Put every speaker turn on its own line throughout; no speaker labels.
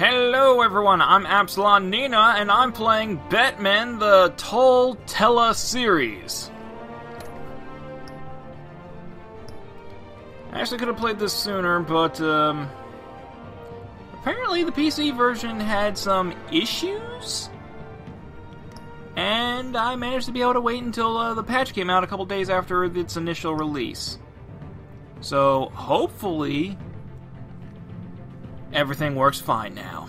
Hello everyone, I'm Absalon Nina, and I'm playing Batman the Telltale series. I actually could have played this sooner, but apparently the PC version had some issues, and I managed to be able to wait until the patch came out a couple days after its initial release. So hopefully everything works fine now.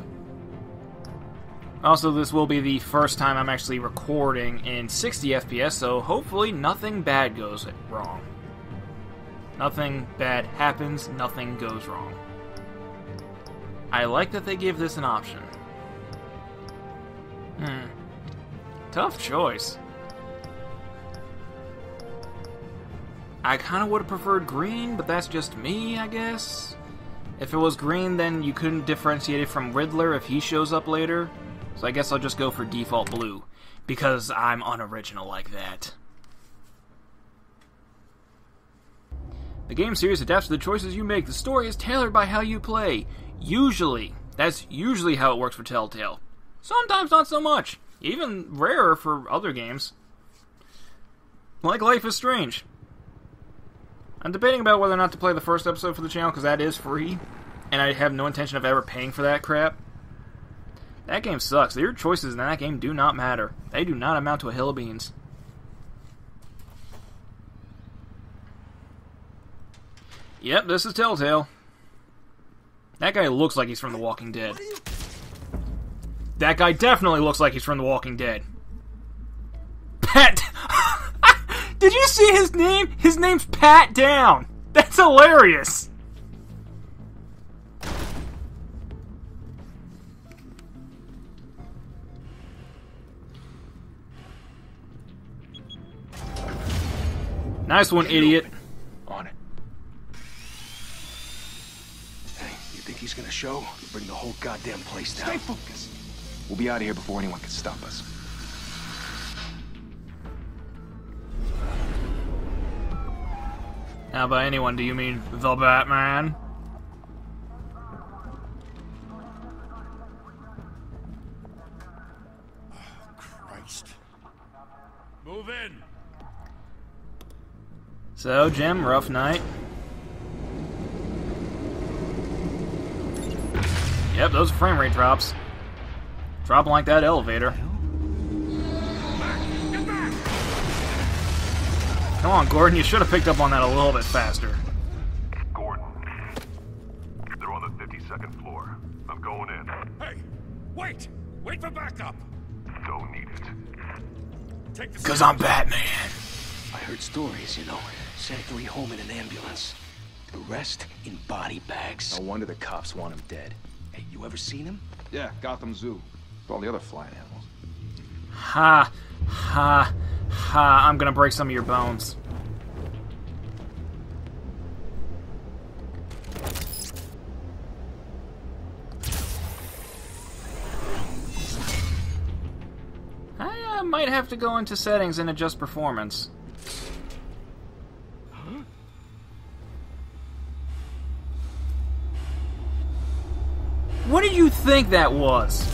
Also, this will be the first time I'm actually recording in 60 FPS, so hopefully nothing bad goes wrong. Nothing bad happens, nothing goes wrong. I like that they give this an option. Tough choice. I kind of would have preferred green, but that's just me, I guess. If it was green, then you couldn't differentiate it from Riddler if he shows up later. So I guess I'll just go for default blue, because I'm unoriginal like that. The game series adapts to the choices you make. The story is tailored by how you play. Usually. That's usually how it works for Telltale. Sometimes not so much. Even rarer for other games. Like Life is Strange. I'm debating about whether or not to play the first episode for the channel, because that is free, and I have no intention of ever paying for that crap. That game sucks. Your choices in that game do not matter. They do not amount to a hill of beans. Yep, this is Telltale. That guy looks like he's from The Walking Dead. That guy definitely looks like he's from The Walking Dead. Pat! Did you see his name? His name's Pat Down. That's hilarious. Nice one, idiot.
On it. Hey, you think he's gonna show? We'll bring the whole goddamn place down.
Stay focused.
We'll be out of here before anyone can stop us.
Now, by anyone, do you mean the Batman?
Christ. Move in.
So, Jim, rough night. Yep, those are frame rate drops. Dropping like that elevator. Come on, Gordon, you should have picked up on that a little bit faster.
Gordon. They're on the 52nd floor. I'm going in.
Hey, wait! Wait for backup!
Don't need it.
Take the...
Because I'm Batman.
I heard stories, you know. Sent 3 home in an ambulance. The rest in body bags.
No wonder the cops want him dead.
Hey, you ever seen him?
Yeah, Gotham Zoo. With all the other flying animals.
Ha. Ha. Ha. I'm gonna break some of your bones. I might have to go into settings and adjust performance. What did you think that was?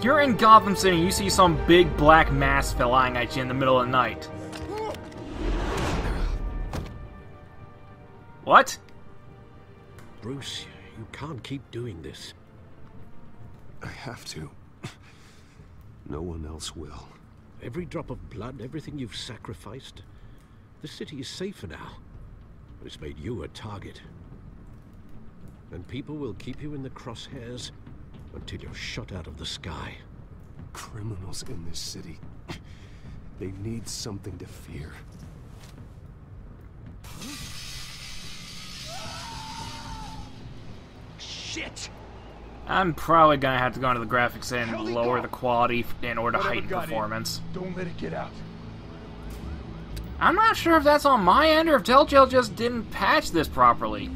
You're in Gotham City and you see some big black mass flying at you in the middle of the night. What?
Bruce, you can't keep doing this.
I have to. No one else will.
Every drop of blood, everything you've sacrificed. The city is safer now, but it's made you a target. And people will keep you in the crosshairs until you're shot out of the sky.
Criminals in this city. They need something to fear.
Shit!
I'm probably gonna have to go into the graphics and lower the quality in order to heighten
got in,
performance.
Don't let it get out.
I'm not sure if that's on my end or if Telltale just didn't patch this properly.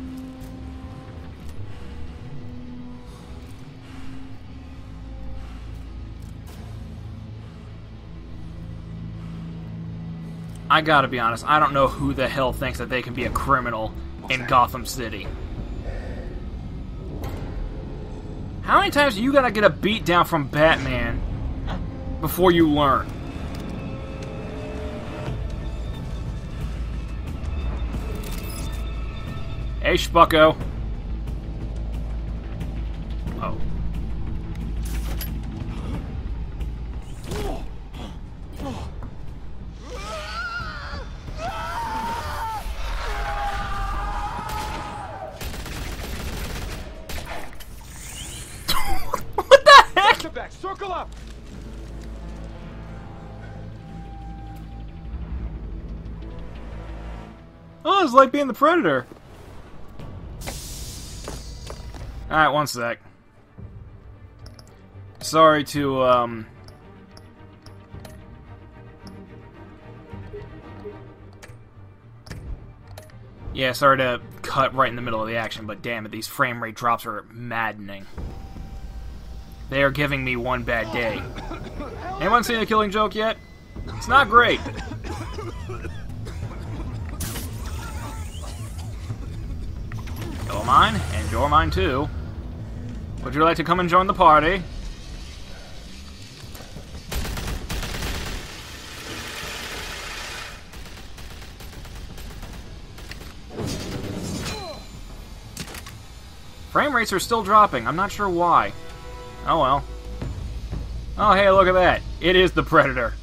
I gotta be honest, I don't know who the hell thinks that they can be a criminal in Gotham City. How many times do you gotta get a beat down from Batman before you learn? Hey, Spucko. Oh. What the heck?
Get back, circle up.
Oh, it's like being the Predator. Alright, one sec. Sorry to, yeah, sorry to cut right in the middle of the action, but damn it, these frame rate drops are maddening. They are giving me one bad day. Anyone seen The Killing Joke yet? It's not great. You're mine, and you're mine too. Would you like to come and join the party? Frame rates are still dropping. I'm not sure why. Oh well. Oh hey, look at that. It is the Predator.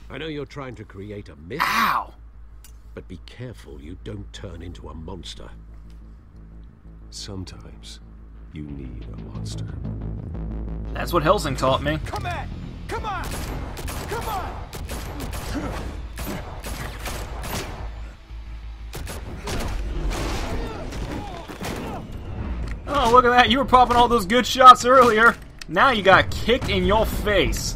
I know you're trying to create a myth,
Ow!
but be careful you don't turn into a monster.
Sometimes you need a monster.
That's what Helsing taught me.
Come on! Come on! Come on!
Oh, look at that. You were popping all those good shots earlier. Now you got kicked in your face.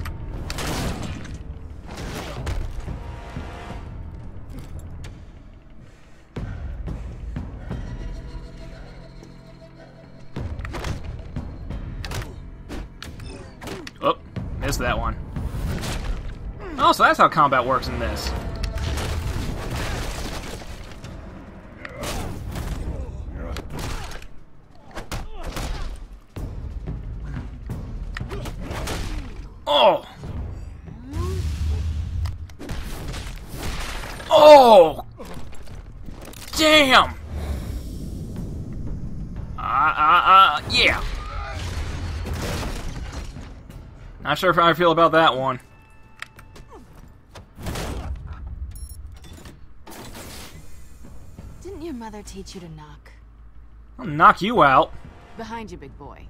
Oh, missed that one. Oh, so that's how combat works in this. Oh! Oh! Damn! Yeah. Not sure how I feel about that one.
Didn't your mother teach you to knock?
I'll knock you out.
Behind you, big boy.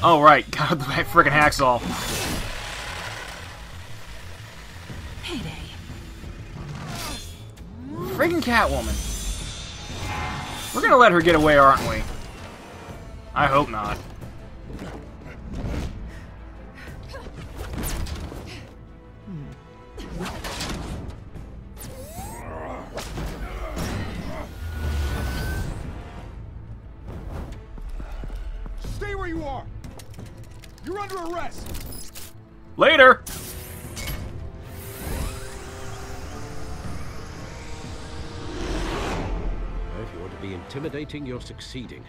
Oh, right. God, the frickin' hacksaw.
Payday.
Friggin' Catwoman. We're gonna let her get away, aren't we? I hope not.
Stay where you are! You're under arrest!
Later!
If you want to be intimidating, you're succeeding.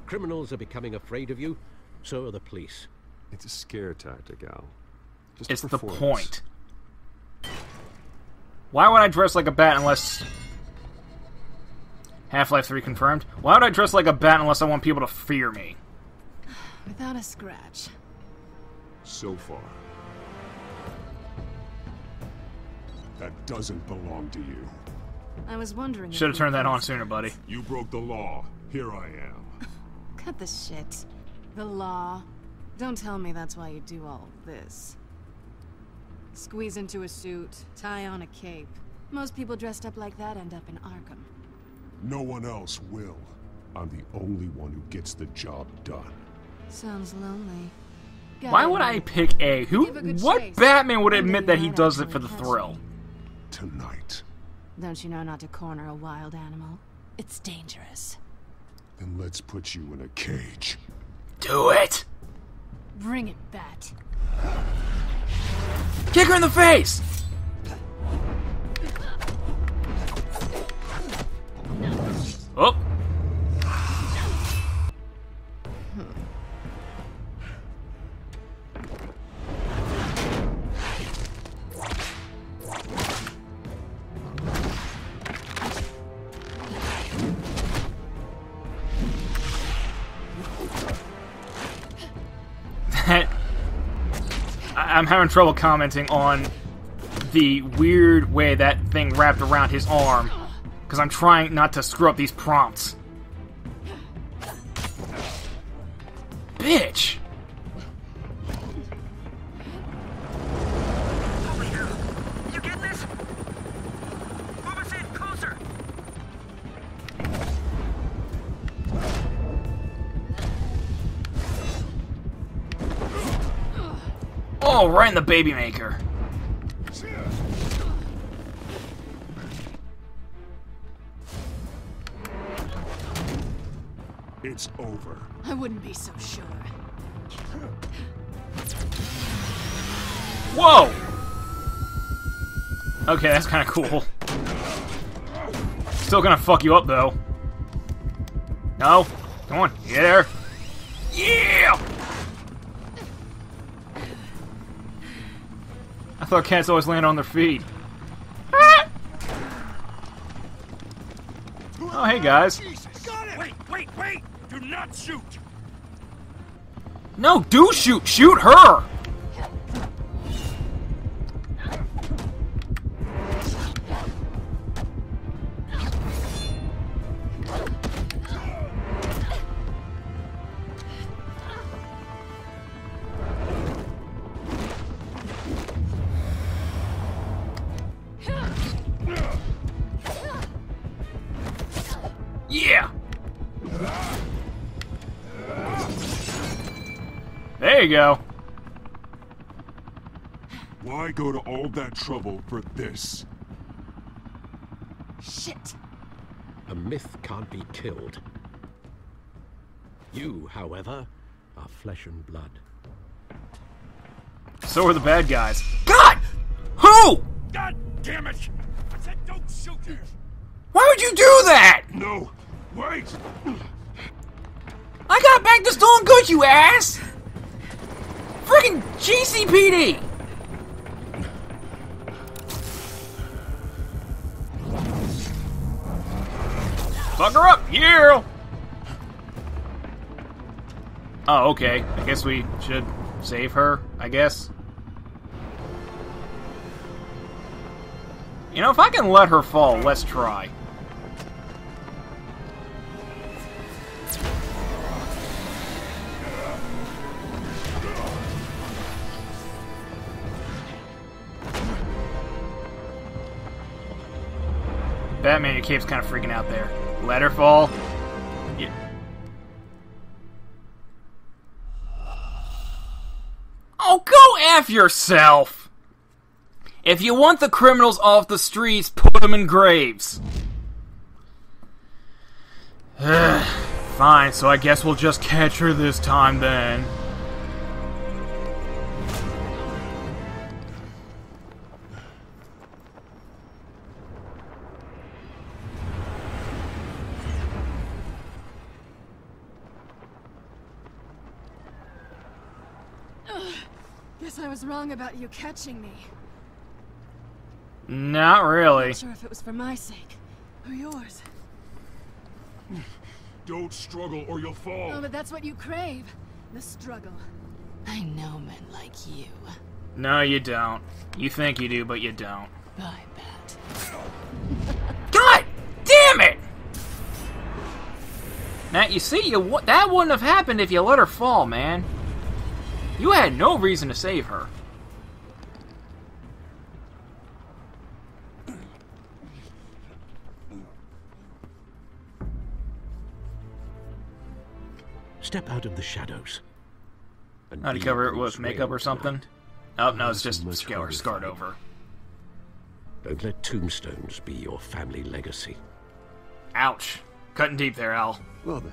Criminals are becoming afraid of you, so are the police.
It's a scare tactic, Al. Just
It's the
performance.
point. Why would I dress like a bat unless... Half-Life 3 confirmed. Why would I dress like a bat unless I want people to fear me?
Without a scratch.
So far. That doesn't belong to you.
I was wondering. if
Should have
you
turned that
would
on sooner, buddy.
You broke the law. Here I am.
Cut the shit. The law. Don't tell me that's why you do all this. Squeeze into a suit, tie on a cape. Most people dressed up like that end up in Arkham.
No one else will. I'm the only one who gets the job done.
Sounds lonely. Got
Why
it,
would I
man.
pick A? Who?
Give a good
What
chase.
Batman would
One
admit
day
that
you
he
might
does it
actually
for the
catch
thrill?
me.
Tonight.
Don't you know not to corner a wild animal? It's dangerous.
Then let's put you in a cage.
Do it!
Bring it, Bat.
Kick her in the face! Oh! I'm having trouble commenting on the weird way that thing wrapped around his arm, because I'm trying not to screw up these prompts. Bitch!
You getting this? Move us in closer.
Oh, right in the baby maker.
It's over.
I wouldn't be so sure.
Whoa! Okay, that's kind of cool. Still gonna fuck you up, though. No? Come on, get there. Yeah! I thought cats always land on their feet. Ah! Oh, hey, guys.
Wait! Do not shoot!
No, do shoot! Shoot her! Yeah! There you go.
Why go to all that trouble for this?
Shit!
A myth can't be killed. You, however, are flesh and blood.
So are the bad guys. God! Who?
God damn it! I said don't shoot her!
Why would you do that?
No! Wait!
I got back to stolen goods, you ass! Freaking GCPD! Fuck her up, yeah! Oh, okay. I guess we should save her, I guess. You know, if I can let her fall, let's try. Batman, your cape's kind of freaking out there. Let her fall. Yeah. Oh, go F yourself! If you want the criminals off the streets, put them in graves. Fine, so I guess we'll just catch her this time then.
Guess I was wrong about you catching me.
Not really.
Not sure if it was for my sake or yours.
Don't struggle or you'll fall.
Oh, but that's what you crave. The struggle. I know men like you.
No, you don't. You think you do, but you don't.
Bye, Bat.
God damn it! Now, you see, that wouldn't have happened if you let her fall, man. You had no reason to save her.
Step out of the shadows.
How to cover it with makeup or something? Oh, no, it's just scarred over.
Don't let tombstones be your family legacy.
Ouch. Cutting deep there, Al.
Well then.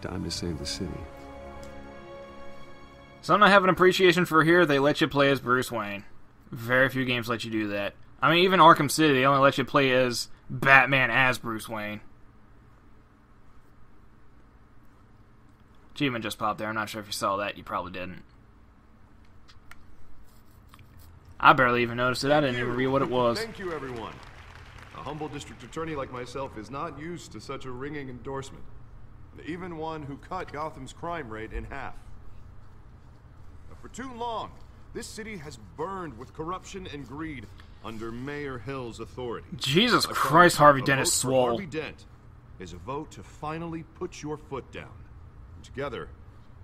Time to save the city.
Something I have an appreciation for here, they let you play as Bruce Wayne. Very few games let you do that. I mean, even Arkham City, they only let you play as Batman as Bruce Wayne. Achievement just popped there. I'm not sure if you saw that. You probably didn't. I barely even noticed it. I didn't even read what it was.
Thank you, everyone. A humble district attorney like myself is not used to such a ringing endorsement. Even one who cut Gotham's crime rate in half. For too long, this city has burned with corruption and greed under Mayor Hill's authority.
Jesus Christ, Harvey Dent is swole.
Harvey Dent is a vote to finally put your foot down. Together,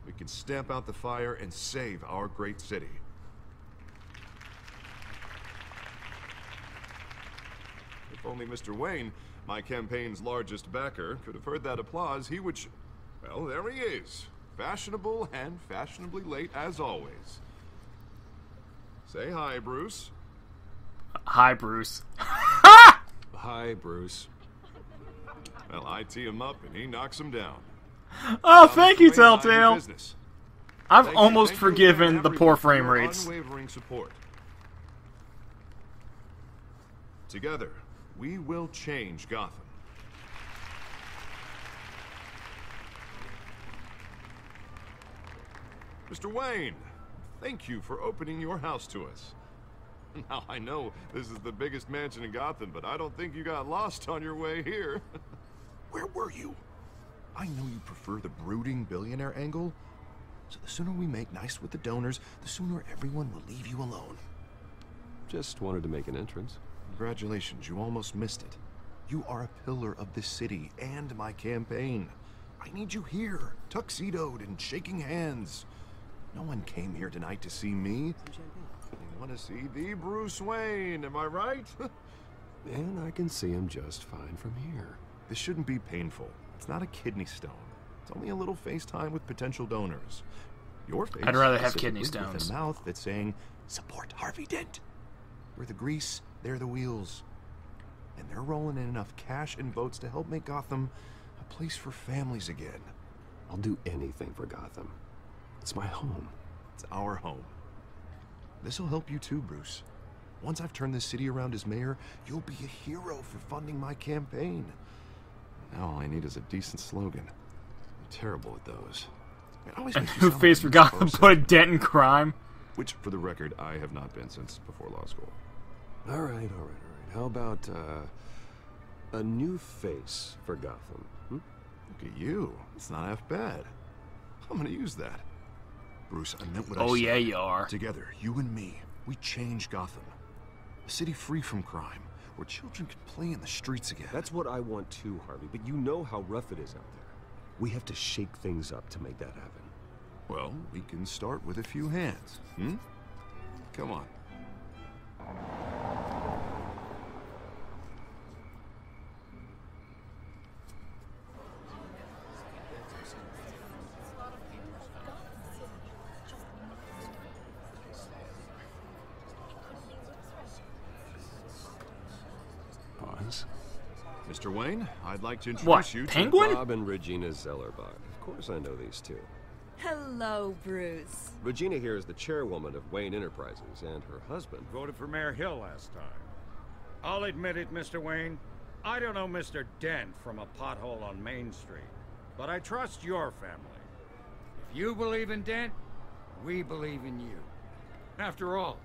we can stamp out the fire and save our great city. If only Mr. Wayne, my campaign's largest backer, could have heard that applause, he would... Well, there he is. Fashionable and fashionably late, as always. Say hi, Bruce.
Hi, Bruce.
Hi, Bruce.
Well, I tee him up and he knocks him down.
Oh, thank you,
Mr. Wayne,
Telltale.
business.
I've
Thank you,
almost
thank you,
forgiven
and
the poor
everyone for
frame
your
rates.
Unwavering support. Together, we will change Gotham. Mr. Wayne, thank you for opening your house to us. Now, I know this is the biggest mansion in Gotham, but I don't think you got lost on your way here. Where were you? I know you prefer the brooding billionaire angle, so the sooner we make nice with the donors, the sooner everyone will leave you alone.
Just wanted to make an entrance.
Congratulations, you almost missed it. You are a pillar of this city and my campaign. I need you here, tuxedoed and shaking hands. No one came here tonight to see me. They want to see the Bruce Wayne, am I right?
And I can see him just fine from here.
This shouldn't be painful. It's not a kidney stone. It's only a little FaceTime with potential donors. Your face
I'd rather have
specifically
kidney stones.
with a mouth that's saying, support Harvey Dent. We're the grease, they're the wheels. And they're rolling in enough cash and votes to help make Gotham a place for families again.
I'll do anything for Gotham. It's my home.
It's our home. This'll help you too, Bruce. Once I've turned this city around as mayor, you'll be a hero for funding my campaign. Now all I need is a decent slogan.
I'm terrible at those.
It always
And
makes you
Who
sound
Faced
like a
Forgot to
person.
put a dent in crime.
Which, for the record, I have not been since before law school.
All right. How about, a new face for Gotham?
Look at you. It's not half bad. I'm gonna use that. Bruce, I meant what I
Oh,
said.
yeah, you are.
Together, you and me, we change Gotham. A city free from crime, where children can play in the streets again.
That's what I want too, Harvey, but you know how rough it is out there. We have to shake things up to make that happen.
Well, we can start with a few hands, Come on.
Pause.
Mr. Wayne, I'd like to introduce
What,
you
Penguin?
Bob and Regina Zellerbach. Of course I know these two.
Hello, Bruce.
Regina here is the chairwoman of Wayne Enterprises, and her husband...
Voted for Mayor Hill last time. I'll admit it, Mr. Wayne. I don't know Mr. Dent from a pothole on Main Street, but I trust your family. If you believe in Dent, we believe in you. After all,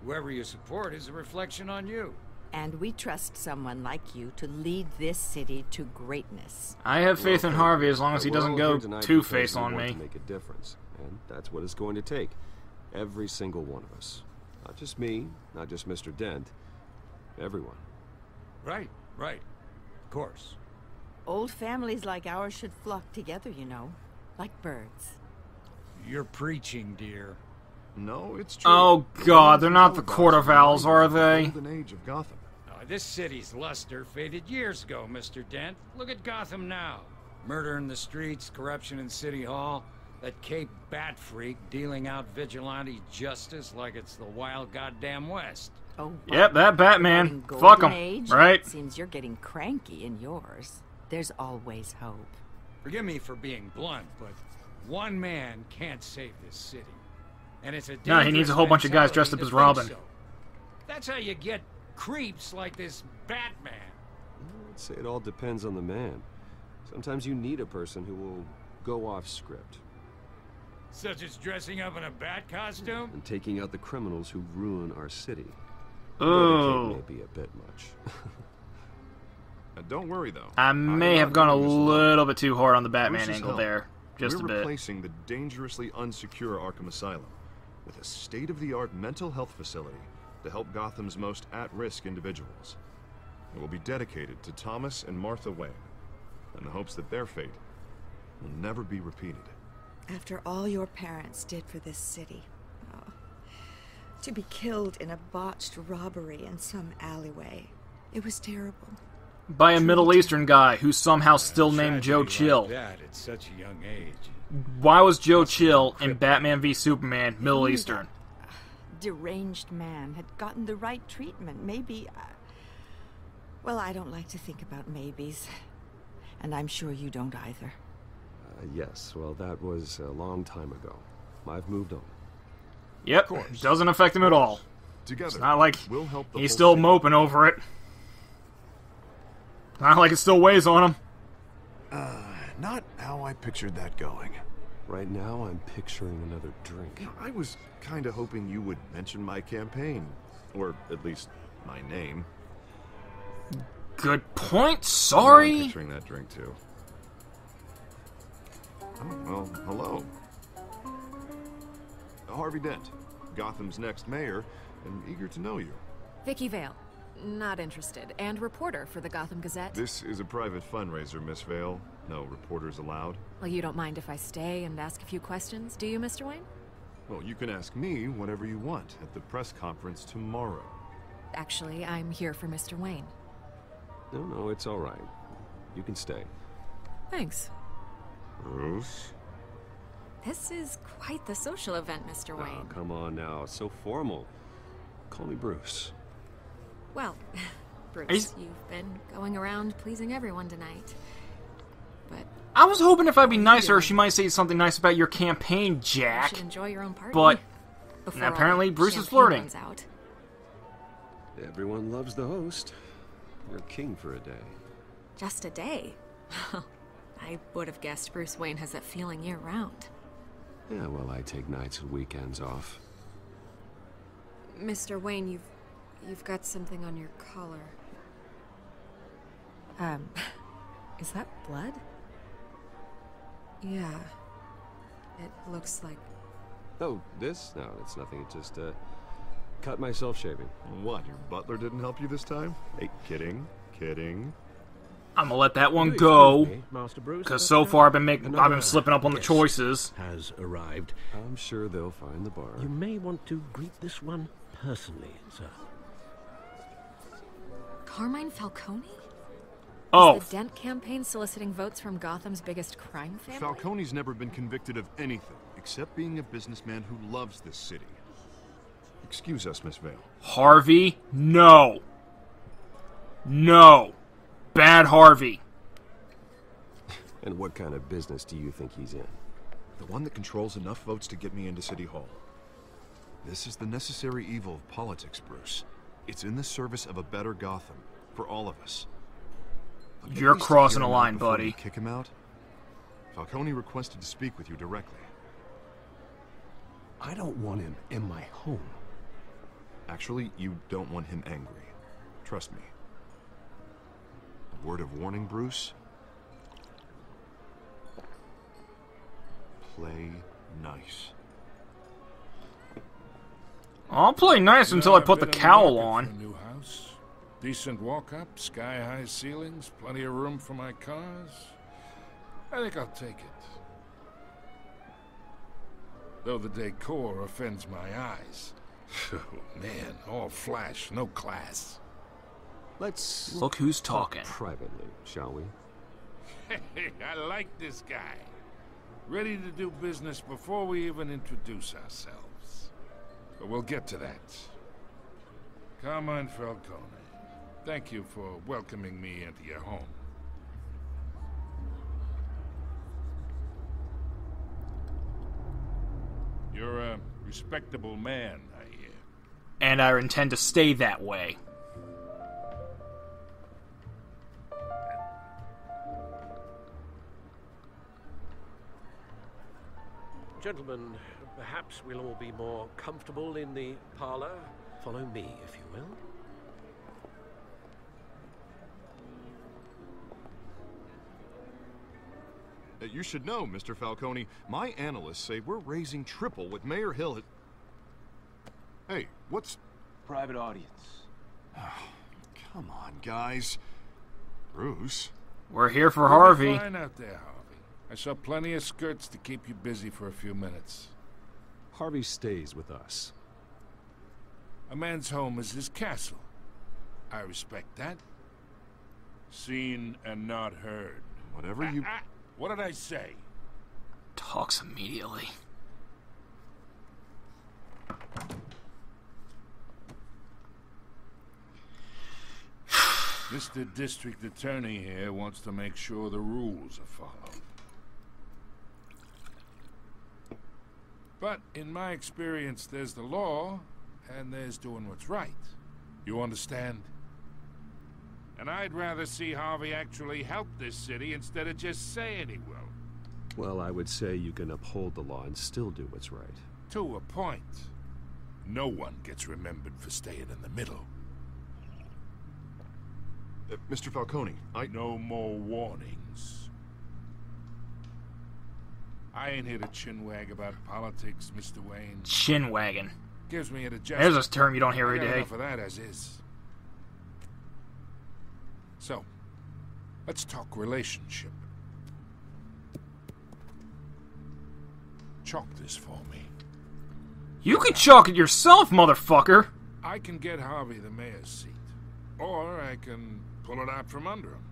whoever you support is a reflection on you.
And we trust someone like you to lead this city to greatness.
I have faith in Harvey as long as he
We're
doesn't
all
go
here tonight
Two-Face
because we
on
want
me.
to make a difference, and that's what it's going to take. Every single one of us. Not just me, not just Mr. Dent. Everyone.
Right. Of course.
Old families like ours should flock together, you know, like birds.
You're preaching, dear.
No, it's true.
Oh, God, they're not the Court of Owls, are they?
The golden age of Gotham.
This city's luster faded years ago, Mr. Dent. Look at Gotham now. Murder in the streets, corruption in City Hall, that Cape Bat freak dealing out vigilante justice like it's the wild goddamn West.
Oh,
Yep, that Batman.
in
Fuck
Golden
him,
Age,
right?
Seems you're getting cranky in yours. There's always hope.
Forgive me for being blunt, but one man can't save this city. And it's a
No, he needs a whole bunch of guys dressed up as Robin.
So. That's how you get creeps like this Batman.
I'd say it all depends on the man. Sometimes you need a person who will go off script.
Such as dressing up in a bat costume?
And taking out the criminals who ruin our city.
Oh.
May be a bit much.
Don't worry, though.
I may have gone a little bit too hard on the Batman angle there. Just a bit.
We're replacing the dangerously unsecure Arkham Asylum with a state-of-the-art mental health facility to help Gotham's most at-risk individuals. It will be dedicated to Thomas and Martha Wayne, in the hopes that their fate will never be repeated.
After all your parents did for this city, oh, to be killed in a botched robbery in some alleyway, it was terrible.
By a Middle Eastern guy who's somehow still named Joe Chill.
Like that at such a young age.
Why was Joe Chill in Batman v Superman Middle Eastern?
Deranged man had gotten the right treatment. Maybe... well, I don't like to think about maybes. And I'm sure you don't either.
Yes, well, that was a long time ago. I've moved on.
Yep, doesn't affect him at all.
Together,
it's not like
we'll help the
he's
whole
still
city.
moping over it. Not like it still weighs on him.
Not how I pictured that going.
Right now, I'm picturing another drink.
I was kind of hoping you would mention my campaign. Or at least my name.
Good point,
I'm
sorry.
picturing that drink too. Oh, well, hello. Harvey Dent, Gotham's next mayor, and eager to know you.
Vicky Vale. Not interested. And reporter for the Gotham Gazette.
This is a private fundraiser, Miss Vale. No reporters allowed.
Well, you don't mind if I stay and ask a few questions, do you, Mr. Wayne?
Well, you can ask me whatever you want at the press conference tomorrow.
Actually, I'm here for Mr. Wayne.
No, it's all right. You can stay.
Thanks.
Bruce?
This is quite the social event, Mr. Wayne.
Oh, come on now. So formal. Call me Bruce.
Well, Bruce, you've been going around pleasing everyone tonight. But
I was hoping if I'd be nicer, she might say something nice about your campaign, Jack.
You should enjoy your own party.
But
before
apparently Bruce is
champagne
flirting.
runs out.
Everyone loves the host. You're king for a day.
Just a day? I would have guessed Bruce Wayne has that feeling year-round.
Yeah, well, I take nights and weekends off.
Mr. Wayne, you've got something on your collar. Is that blood? Yeah. It looks like...
Oh, this? No, it's nothing. It just, cut myself shaving.
What, your butler didn't help you this time? Hey, kidding.
I'm gonna let that one go,
Master Bruce,
because so far I've been slipping up on the choices.
Has arrived.
I'm sure they'll find the bar.
You may want to greet this one personally, sir.
Carmine Falcone?
Oh.
Is the Dent campaign soliciting votes from Gotham's biggest crime family?
Falcone's never been convicted of anything, except being a businessman who loves this city. Excuse us, Miss Vale.
Harvey, no. No. Bad Harvey.
And what kind of business do you think he's in?
The one that controls enough votes to get me into City Hall. This is the necessary evil of politics, Bruce. It's in the service of a better Gotham, for all of us. But
You're
at least
crossing
hear
a
him out
line,
before
buddy.
you kick him out? Falcone requested to speak with you directly.
I don't want him in my home.
Actually, you don't want him angry. Trust me. A word of warning, Bruce. Play nice.
I'll play nice until I put the
Been in
cowl
market
on.
for a new house. Decent walk-up, sky-high ceilings, plenty of room for my cars. I think I'll take it. Though the decor offends my eyes. Oh, man, all flash, no class.
Let's
Look who's talking.
privately, shall we?
Hey, I like this guy. Ready to do business before we even introduce ourselves. But we'll get to that. Carmine Falcone, thank you for welcoming me into your home. You're a respectable man, I hear.
And I intend to stay that way.
Gentlemen, perhaps we'll all be more comfortable in the parlor. Follow me, if you will.
You should know, Mr. Falcone, my analysts say we're raising triple what Mayor Hill had... Hey, what's...
Private audience.
Come on, guys. Bruce?
We're here for Harvey.
You'll be fine out there, Harvey. I saw plenty of skirts to keep you busy for a few minutes.
Harvey stays with us.
A man's home is his castle. I respect that. Seen and not heard.
Whatever you...
What did I say?
Talks immediately.
Mr. District Attorney here wants to make sure the rules are followed. But in my experience, there's the law, and there's doing what's right. You understand? And I'd rather see Harvey actually help this city instead of just saying he will.
Well, I would say you can uphold the law and still do what's right.
To a point. No one gets remembered for staying in the middle.
Mr. Falcone,
No more warnings. I ain't here to chinwag about politics, Mr. Wayne.
Chinwagging.
Gives me an adjustment.
There's a term you don't hear every day.
Enough of that as is. So, let's talk relationship. Chalk this for me.
You can chalk it yourself, motherfucker!
I can get Harvey the mayor's seat. Or I can pull it out from under him.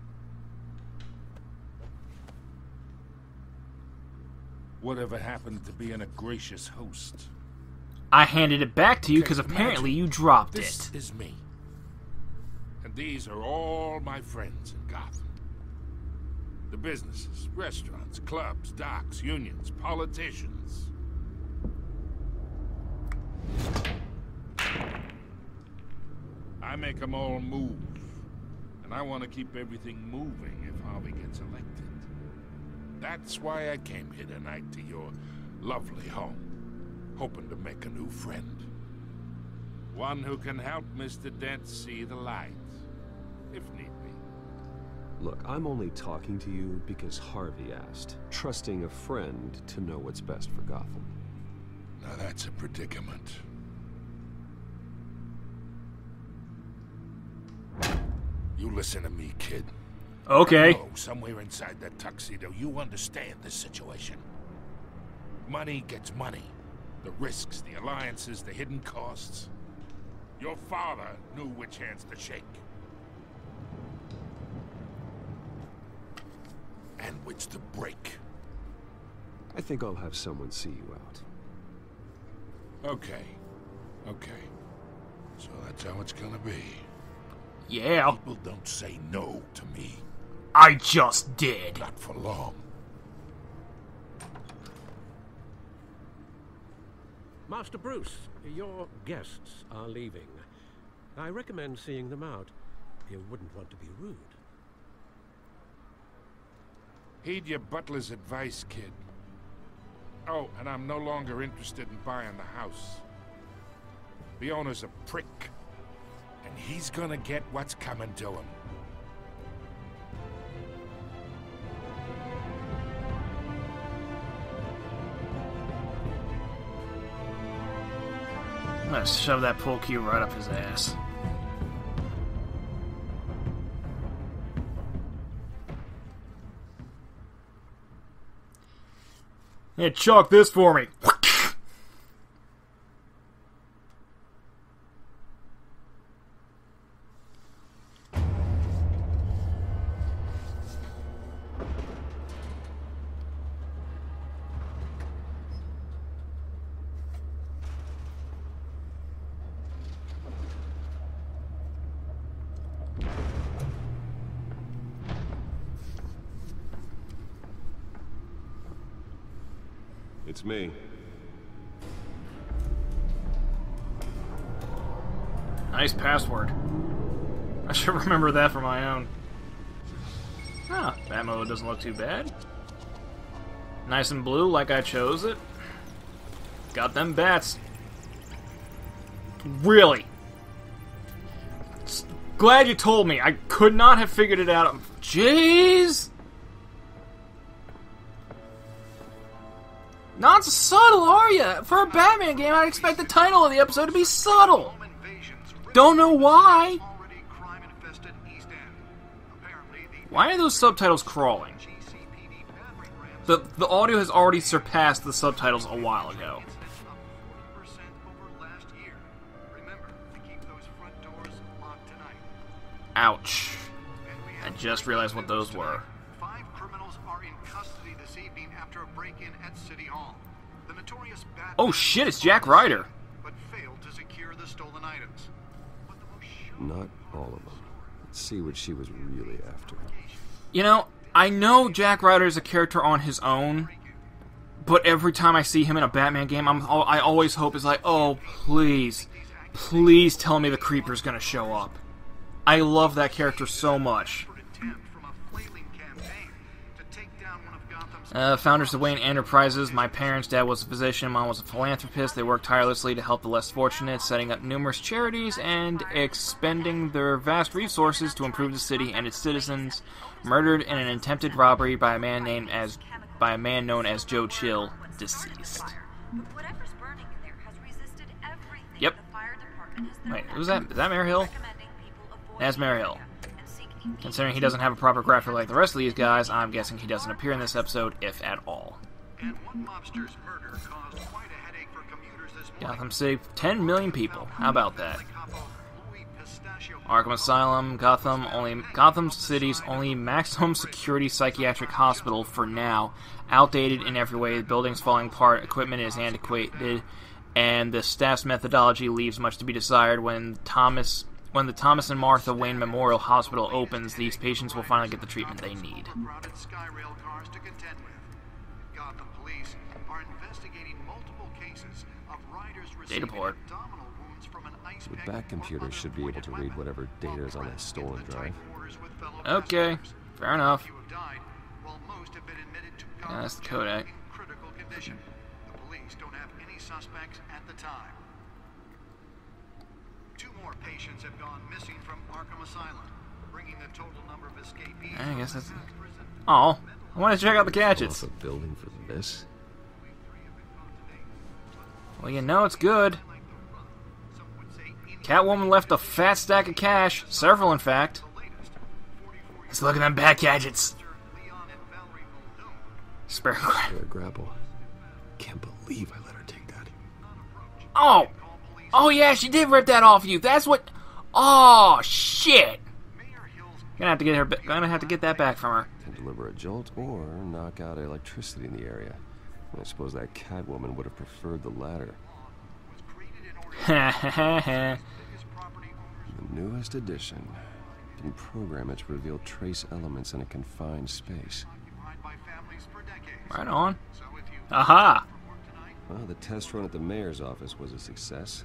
Whatever happened to being a gracious host?
I handed it back to you because apparently you dropped
this
it.
This is me. And these are all my friends in Gotham. The businesses, restaurants, clubs, docks, unions, politicians. I make them all move. And I want to keep everything moving if Harvey gets elected. That's why I came here tonight to your lovely home, hoping to make a new friend. One who can help Mr. Dent see the light, if need be.
Look, I'm only talking to you because Harvey asked, trusting a friend to know what's best for Gotham.
Now that's a predicament. You listen to me, kid.
Okay.
I know somewhere inside that tuxedo, you understand this situation. Money gets money. The risks, the alliances, the hidden costs. Your father knew which hands to shake. And which to break.
I think I'll have someone see you out.
Okay. Okay. So that's how it's gonna be.
Yeah.
People don't say no to me.
I just did.
Not for long.
Master Bruce, your guests are leaving. I recommend seeing them out. You wouldn't want to be rude.
Heed your butler's advice, kid. Oh, and I'm no longer interested in buying the house. The owner's a prick. And he's gonna get what's coming to him.
I'm gonna shove that pull cue right up his ass. Yeah, chalk this for me.
It's me.
Nice password. I should remember that for my own. Ah, that mode doesn't look too bad. Nice and blue, like I chose it. Got them bats. Really? Glad you told me. I could not have figured it out. Jeez! Not subtle, are you? For a Batman game, I'd expect the title of the episode to be subtle. Don't know why. Why are those subtitles crawling? The audio has already surpassed the subtitles a while ago. Ouch. I just realized what those were.
5 criminals are in custody this evening after a break-in at City Hall. The notorious Batman
oh shit, it's Jack Ryder.
But failed to secure the stolen items.
Not all of them. Let's see what she was really after.
You know, I know Jack Ryder is a character on his own, but every time I see him in a Batman game, I always hope is like, oh, please, please tell me the Creeper's gonna show up. I love that character so much. Founders of Wayne Enterprises. My parents' dad was a physician, mom was a philanthropist. They worked tirelessly to help the less fortunate, setting up numerous charities and expending their vast resources to improve the city and its citizens. Murdered in an attempted robbery by a man known as Joe Chill, deceased. Yep. Wait, who's that? Is that Mayor Hill? That's Mayor Hill. Considering he doesn't have a proper graphic like the rest of these guys, I'm guessing he doesn't appear in this episode, if at all. Gotham City, 10 million people. How about that? Arkham Asylum, Gotham City's only maximum security psychiatric hospital for now. Outdated in every way, the building's falling apart, equipment is antiquated, and the staff's methodology leaves much to be desired. When the Thomas and Martha Wayne Memorial Hospital opens, these patients will finally get the treatment they need. Data port.
The back computer should be able to read whatever data is on that stolen drive.
Okay, fair enough. Yeah, that's the Kodak.
The police don't have any suspects at the time. 2 more patients have gone missing from Arkham Asylum, bringing the total number of escapees.
I guess that's. Oh, I want to check out the gadgets.
Off a building for this.
Well, you know it's good. Catwoman left a fat stack of cash, several in fact. Let's look at them bat gadgets. Spare
grapple. Can't believe I let her take that.
Oh! Oh yeah, she did rip that off you. That's what. Oh shit! Gonna have to get that back from her.
Can deliver a jolt or knock out electricity in the area. I suppose that Catwoman would have preferred the latter. The newest edition. Can program it to reveal trace elements in a confined space.
Right on. Aha!
Well, the test run at the mayor's office was a success.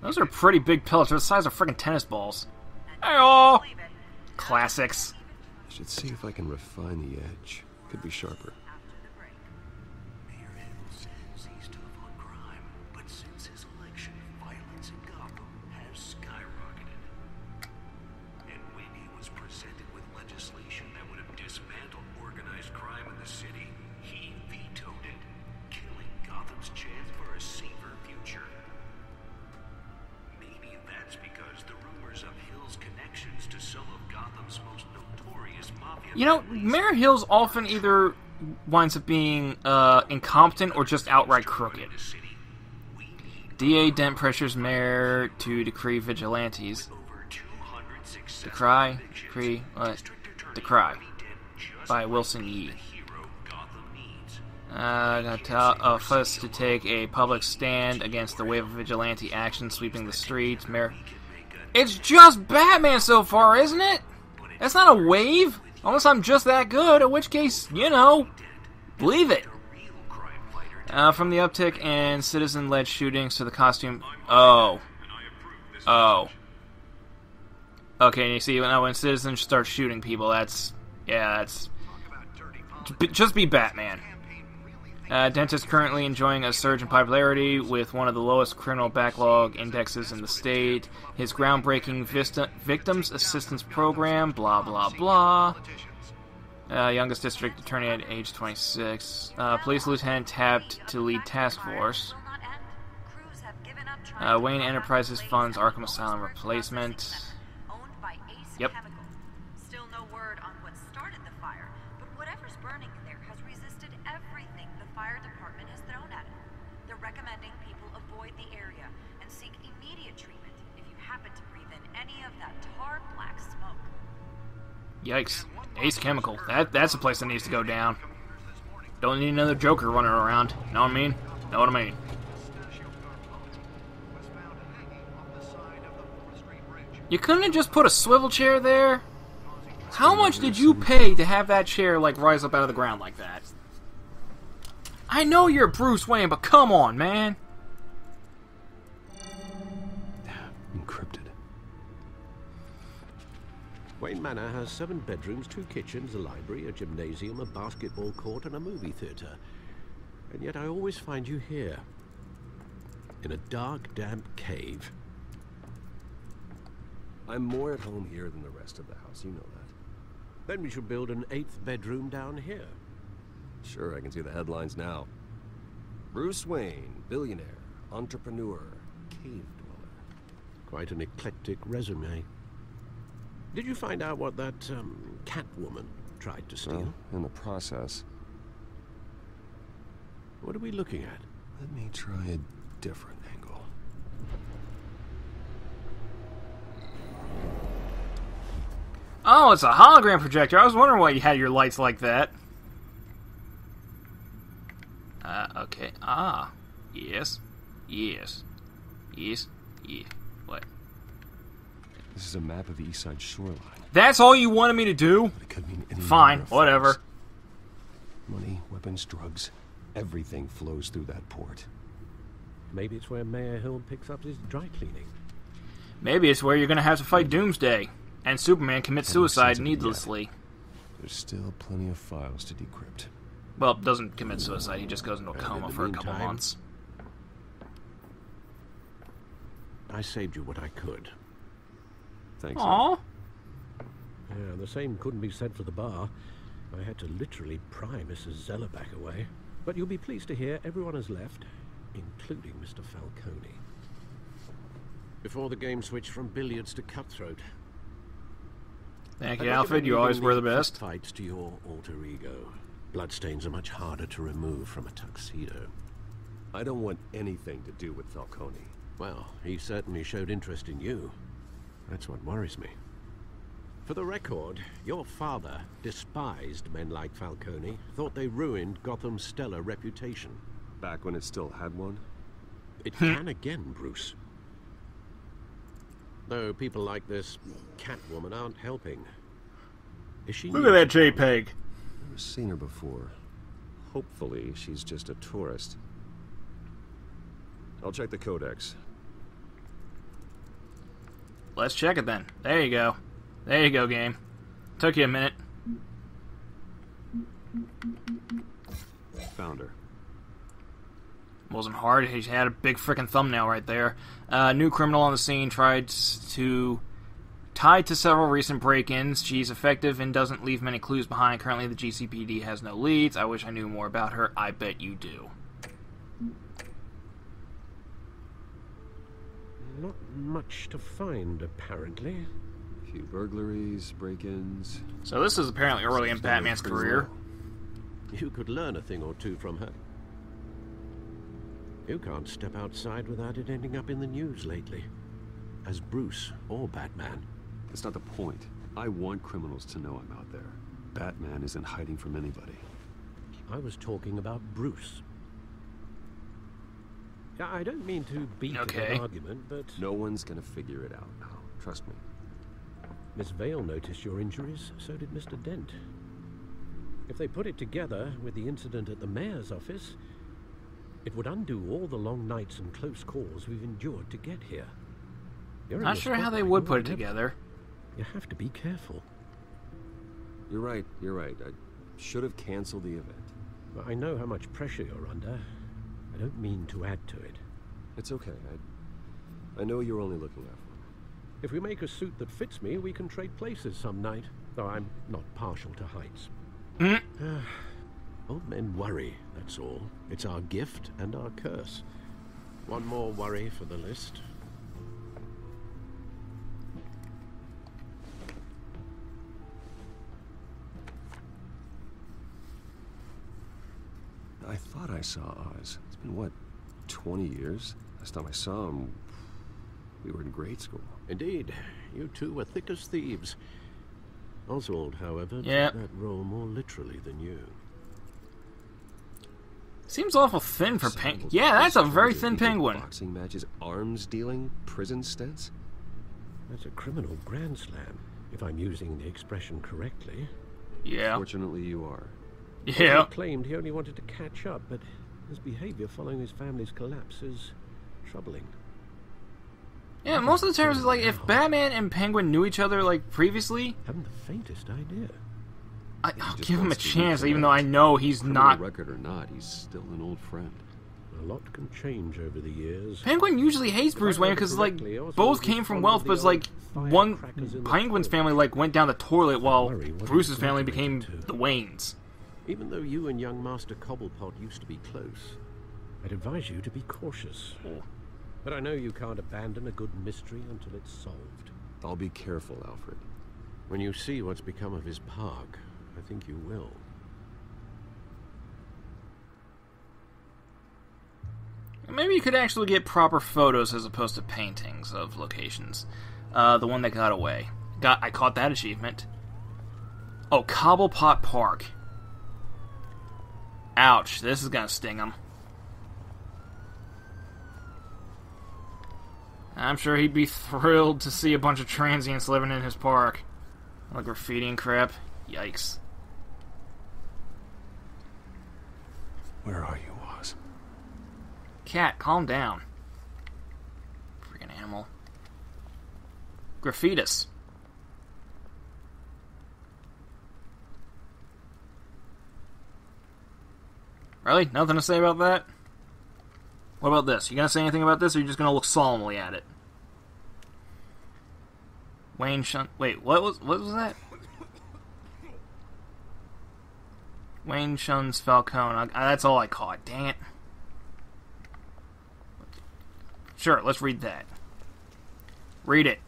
Those are pretty big pellets. They're the size of freaking tennis balls. Hey-oh! Classics.
I should see if I can refine the edge. Could be sharper.
Mayor Hill says he's tough on crime, but since his election, violence in Gotham has skyrocketed. And when he was presented with legislation that would have dismantled organized crime in the city, he vetoed it, killing Gotham's chance for a safer future. Maybe that's because the rumors of Hill's connections to some of Gotham's most notorious mafia.
You know, Mayor Hill's often either winds up being incompetent or just outright crooked. DA Dent pressures mayor to decree vigilantes. Decry by Wilson Yee. Tell us to take a public stand against the wave of vigilante action sweeping the streets. Mayor, it's just Batman so far, isn't it? That's not a wave. Unless I'm just that good, in which case, you know, believe it. From the uptick in citizen-led shootings to the costume... Oh. Oh. Okay, you see, when citizens start shooting people, that's... Yeah, that's... Just be Batman. Dent is currently enjoying a surge in popularity with one of the lowest criminal backlog indexes in the state. His groundbreaking Victims Assistance Program, blah, blah, blah. Youngest district attorney at age 26. Police lieutenant tapped to lead task force. Wayne Enterprises funds Arkham Asylum replacement. Yep.
Still no word on what started the fire, but whatever's burning in there has resisted everything the fire department has thrown at it. They're recommending people avoid the area and seek immediate treatment if you happen to breathe in any of that tar black smoke.
Yikes. Ace Chemical. That's a place that needs to go down. Don't need another Joker running around. Know what I mean? Know what I mean? You couldn't have just put a swivel chair there? How much did you pay to have that chair, like, rise up out of the ground like that? I know you're Bruce Wayne, but come on, man.
Encrypted.
Wayne Manor has 7 bedrooms, 2 kitchens, a library, a gymnasium, a basketball court, and a movie theater. And yet I always find you here. In a dark, damp cave.
I'm more at home here than the rest of the house, you know that.
Then we should build an 8th bedroom down here.
Sure, I can see the headlines now. Bruce Wayne, billionaire, entrepreneur, cave dweller.
Quite an eclectic resume. Did you find out what that, Catwoman tried to steal?
Well, in the process.
What are we looking at?
Let me try a different angle.
Oh, it's a hologram projector. I was wondering why you had your lights like that. Okay. Ah. Yes. Yes. Yes. Yeah. What?
This is a map of the East Side shoreline.
That's all you wanted me to do?
It could mean any
Fine,
number of
whatever.
things. Money, weapons, drugs. Everything flows through that port.
Maybe it's where Mayor Hill picks up his dry cleaning.
Maybe it's where you're gonna have to fight Doomsday. And Superman commits suicide needlessly.
There's still plenty of files to decrypt.
Well, doesn't commit suicide, he just goes into a coma for a couple months.
I saved you what I could.
Thanks.
Aww.
Yeah, the same couldn't be said for the bar. I had to literally pry Mrs. Zellerback away. But you'll be pleased to hear everyone has left, including Mr. Falcone. Before the game switched from billiards to cutthroat.
Thank you, Alfred. You always were the best.
Fights to your alter ego. Bloodstains are much harder to remove from a tuxedo.
I don't want anything to do with Falcone.
Well, he certainly showed interest in you. That's what worries me. For the record, your father despised men like Falcone, thought they ruined Gotham's stellar reputation.
Back when it still had one?
It can again, Bruce. Though people like this Catwoman aren't helping. Is she?
Look at that JPEG.
Never seen her before. Hopefully, she's just a tourist. I'll check the codex.
Let's check it then. There you go. There you go, game. Took you a minute.
Found her.
Wasn't hard. He had a big frickin' thumbnail right there. New criminal on the scene tied to several recent break-ins. She's effective and doesn't leave many clues behind. Currently, the GCPD has no leads. I wish I knew more about her. I bet you do.
Not much to find, apparently.
A few burglaries, break-ins.
So this is apparently early in Batman's career.
You could learn a thing or two from her. You can't step outside without it ending up in the news lately. As Bruce or Batman.
That's not the point. I want criminals to know I'm out there. Batman isn't hiding from anybody.
I was talking about Bruce. I don't mean to beat an argument, but...
No one's gonna figure it out now. Trust me.
Miss Vale noticed your injuries, so did Mr. Dent. If they put it together with the incident at the mayor's office, It would undo all the long nights and close calls we've endured to get here.
Not sure how they would put it together.
You have to be careful.
You're right. I should have canceled the event.
But I know how much pressure you're under. I don't mean to add to it.
It's okay. I know you're only looking out for me.
If we make a suit that fits me, we can trade places some night. Though I'm not partial to heights. Old men worry, that's all. It's our gift and our curse. One more worry for the list.
I thought I saw Oz. It's been, what, 20 years? Last time I saw him, we were in grade school.
Indeed. You two were thick as thieves. Oswald, however, took that role more literally than you.
Seems awful thin for Penguin. Yeah, that's a very thin Penguin.
Boxing matches, arms dealing, prison stints.
That's a criminal grand slam, if I'm using the expression correctly.
Yeah.
Fortunately, you are.
Yeah.
He claimed he only wanted to catch up, but his behavior following his family's collapse is troubling.
Yeah, most of the times, like, if Batman and Penguin knew each other, like, previously...
Haven't the faintest idea.
I'll give him a chance, even though I know he's not...
record or not, he's still an old friend.
A lot can change over the years.
Penguin usually hates Bruce Wayne because, like, both came from wealth, but, like, one... Penguin's family, like, went down the toilet while Bruce's family became the Waynes.
Even though you and young Master Cobblepot used to be close, I'd advise you to be cautious. But I know you can't abandon a good mystery until it's solved.
I'll be careful, Alfred.
When you see what's become of his park, I think you will.
Maybe you could actually get proper photos as opposed to paintings of locations. The one that got away. I caught that achievement. Oh, Cobblepot Park. Ouch, this is gonna sting him. I'm sure he'd be thrilled to see a bunch of transients living in his park. Like graffiti and crap. Yikes.
Where are you, Oz?
Cat, calm down. Freaking animal. Graffitis. Really? Nothing to say about that? What about this? You gonna say anything about this, or are you just gonna look solemnly at it? Wayne Shun... Wait, what was that? Wayne shuns Falcone. That's all I caught. Dang it. Sure, let's read that. Read it.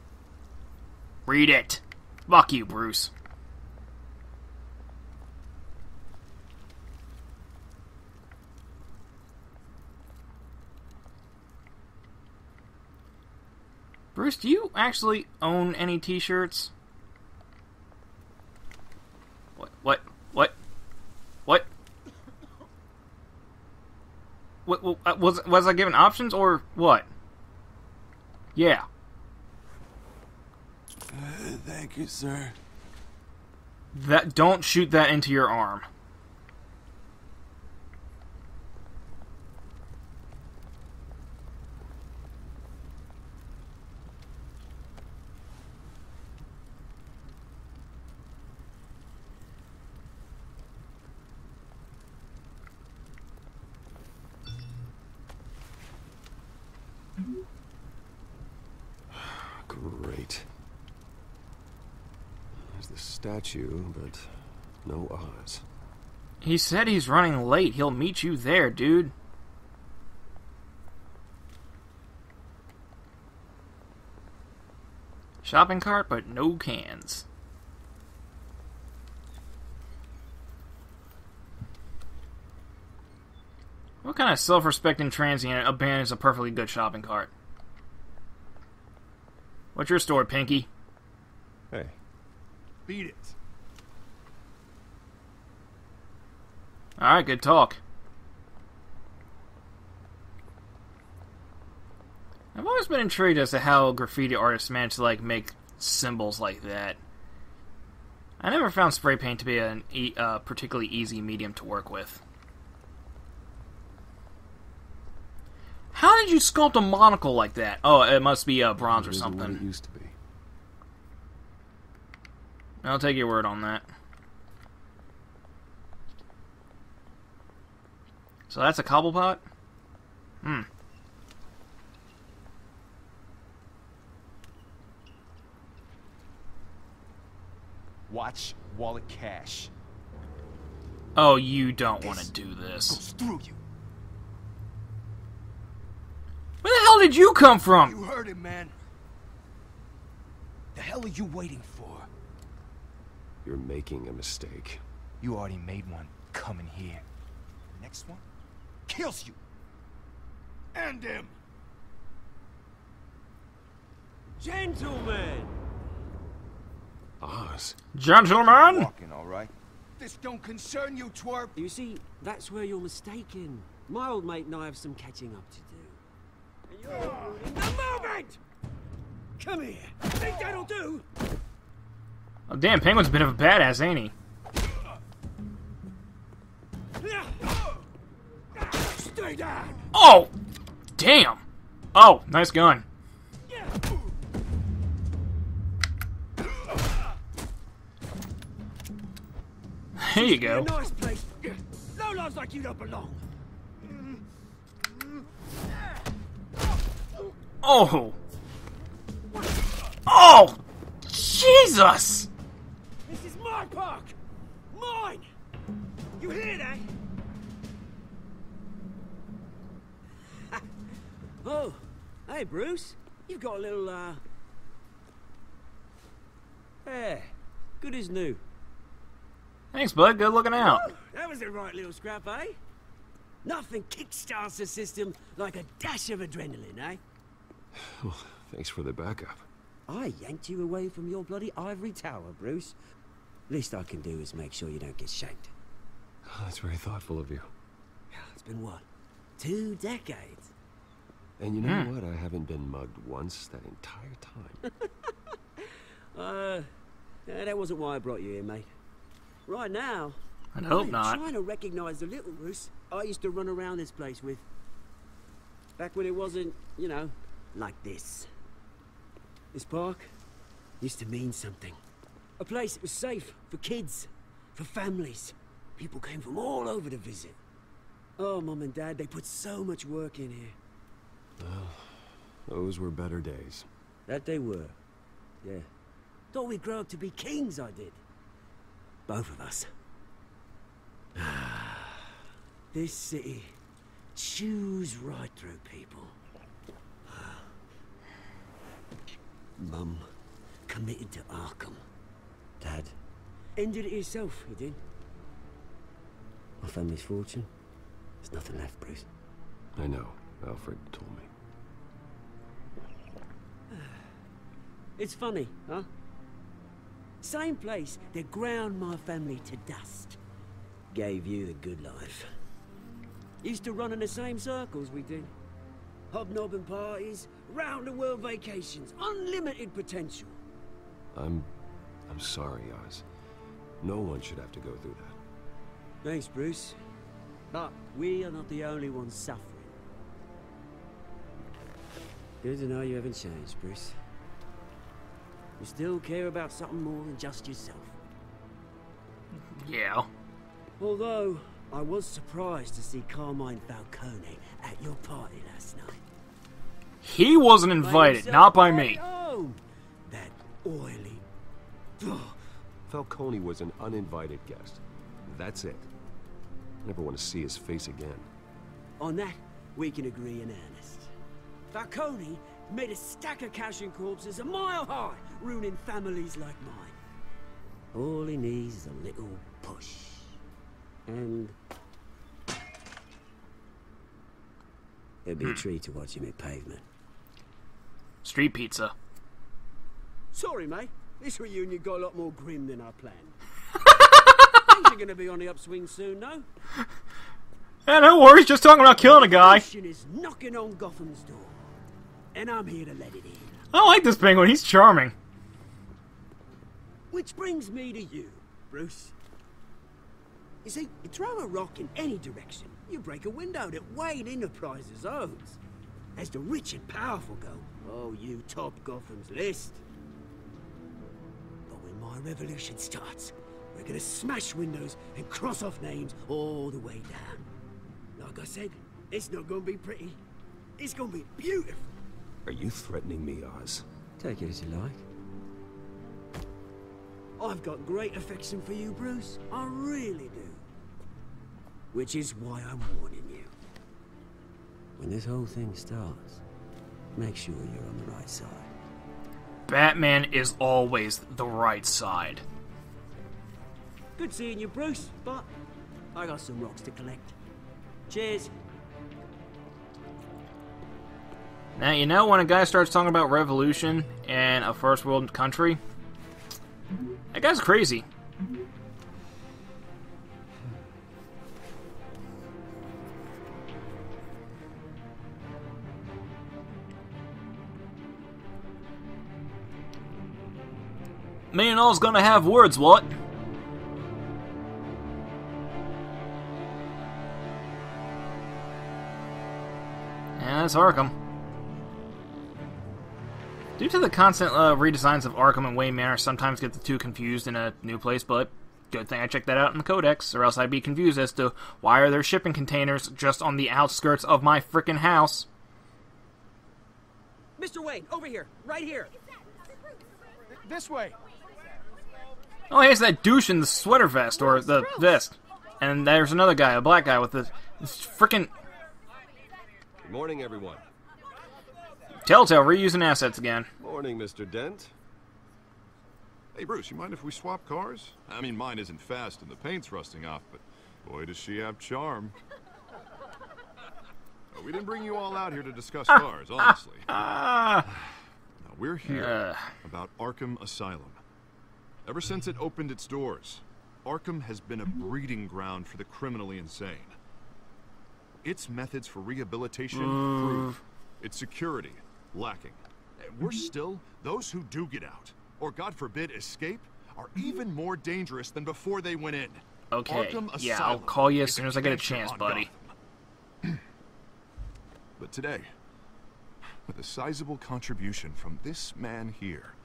Read it. Fuck you, Bruce. Bruce, do you actually own any t-shirts? What? Was I given options or what? Yeah.
Thank you, sir.
Don't shoot that into your arm.
Great. There's the statue, but no Oz.
He said he's running late. He'll meet you there, dude. Shopping cart, but no cans. What kind of self-respecting transient abandons a perfectly good shopping cart? What's your story, Pinky?
Hey.
Beat it.
Alright, good talk. I've always been intrigued as to how graffiti artists manage to, like, make symbols like that. I never found spray paint to be a particularly easy medium to work with. How did you sculpt a monocle like that? Oh, it must be bronze or something.
What it used to be.
I'll take your word on that. So that's a cobble pot? Hmm.
Watch wallet cash.
Oh, you don't want to do this.
Goes through you.
Where the hell did you come from?
You heard him, man. The hell are you waiting for?
You're making a mistake.
You already made one coming here. Next one kills you. And him.
Gentlemen.
Oz.
Gentlemen.
Walking, all right. This don't concern you, twerp.
You see, that's where you're mistaken. My old mate and I have some catching up to do. And you're ruining the moment! Come here. Think that'll do?
Oh, damn, Penguin's a bit of a badass, ain't he?
Stay down.
Oh! Damn! Oh, nice gun. There you go.
Nice place. No lives like you don't belong.
Oh! Oh! Jesus!
This is my park! Mine! You hear that? Oh, hey Bruce. You've got a little, yeah, good as new.
Thanks, bud. Good looking out.
Oh, that was a right little scrap, eh? Nothing kickstarts the system like a dash of adrenaline, eh?
Well, thanks for the backup.
I yanked you away from your bloody ivory tower, Bruce. Least I can do is make sure you don't get shanked.
Oh, that's very thoughtful of you.
It's been what? 2 decades?
And you know what? I haven't been mugged once that entire time.
Yeah, that wasn't why I brought you here, mate. Right now,
I'd hope
I'm
not.
trying to recognize the little Bruce I used to run around this place with. Back when it wasn't, you know, like this. This park used to mean something. A place that was safe for kids, for families. People came from all over to visit. Oh, Mum and Dad, they put so much work in here.
Well, those were better days.
That they were. Yeah. Thought we'd grow up to be kings, I did. Both of us. This city chews right through people. Mum committed to Arkham. Dad ended it himself, he did. My family's fortune. There's nothing left, Bruce.
I know. Alfred told me.
It's funny, huh? Same place that ground my family to dust. Gave you the good life. Used to run in the same circles we did. Hobnobbing parties, round-the-world vacations, unlimited potential.
I'm sorry, Oz. No one should have to go through that.
Thanks, Bruce. But we are not the only ones suffering. Good to know you haven't changed, Bruce. You still care about something more than just yourself.
Yeah.
Although, I was surprised to see Carmine Falcone at your party last night.
He wasn't invited, not by me.
Oh, that oily...
Falcone was an uninvited guest. That's it. Never want to see his face again.
On that, we can agree in earnest. Falcone made a stack of cash and corpses a mile high, ruining families like mine. All he needs is a little push. And... it'd be a treat to watch him hit pavement.
Street pizza.
Sorry, mate. This reunion got a lot more grim than I planned. Things are gonna be on the upswing soon, no?
Yeah, no worries. Just talking about killing a guy.
Is knocking on Gotham's door. And I'm here to let it in.
I like this penguin. He's charming.
Which brings me to you, Bruce. You see, you throw a rock in any direction, you break a window that Wayne Enterprises owns. As the rich and powerful go, oh, you top Gotham's list. But when my revolution starts, we're gonna smash windows and cross off names all the way down. Like I said, it's not gonna be pretty. It's gonna be beautiful.
Are you threatening me, Oz?
Take it as you like. I've got great affection for you, Bruce. I really do. Which is why I'm warning you. When this whole thing starts, make sure you're on the right side.
Batman is always the right side.
Good seeing you, Bruce, but I got some rocks to collect. Cheers.
Now, you know when a guy starts talking about revolution in a first world country, that guy's crazy. Me and all's gonna have words, what? Yeah, that's Arkham. Due to the constant redesigns of Arkham and Wayne Manor, sometimes get the two confused in a new place, but good thing I checked that out in the Codex, or else I'd be confused as to why are there shipping containers just on the outskirts of my frickin' house.
Mr. Wayne, over here, right here.
This way.
Oh, here's that douche in the sweater vest, or the vest. And there's another guy, a black guy, with this frickin'...
Good morning, everyone.
Telltale reusing assets again.
Morning, Mr. Dent.
Hey, Bruce, you mind if we swap cars? I mean, mine isn't fast and the paint's rusting off, but boy, does she have charm. Oh, we didn't bring you all out here to discuss cars, honestly. Now, we're here about Arkham Asylum. Ever since it opened its doors, Arkham has been a breeding ground for the criminally insane. Its methods for rehabilitation prove its security lacking. And worse still, those who do get out, or God forbid escape, are even more dangerous than before they went in.
Okay, yeah, I'll call you as soon as I get a chance, buddy.
But today, with a sizable contribution from this man here,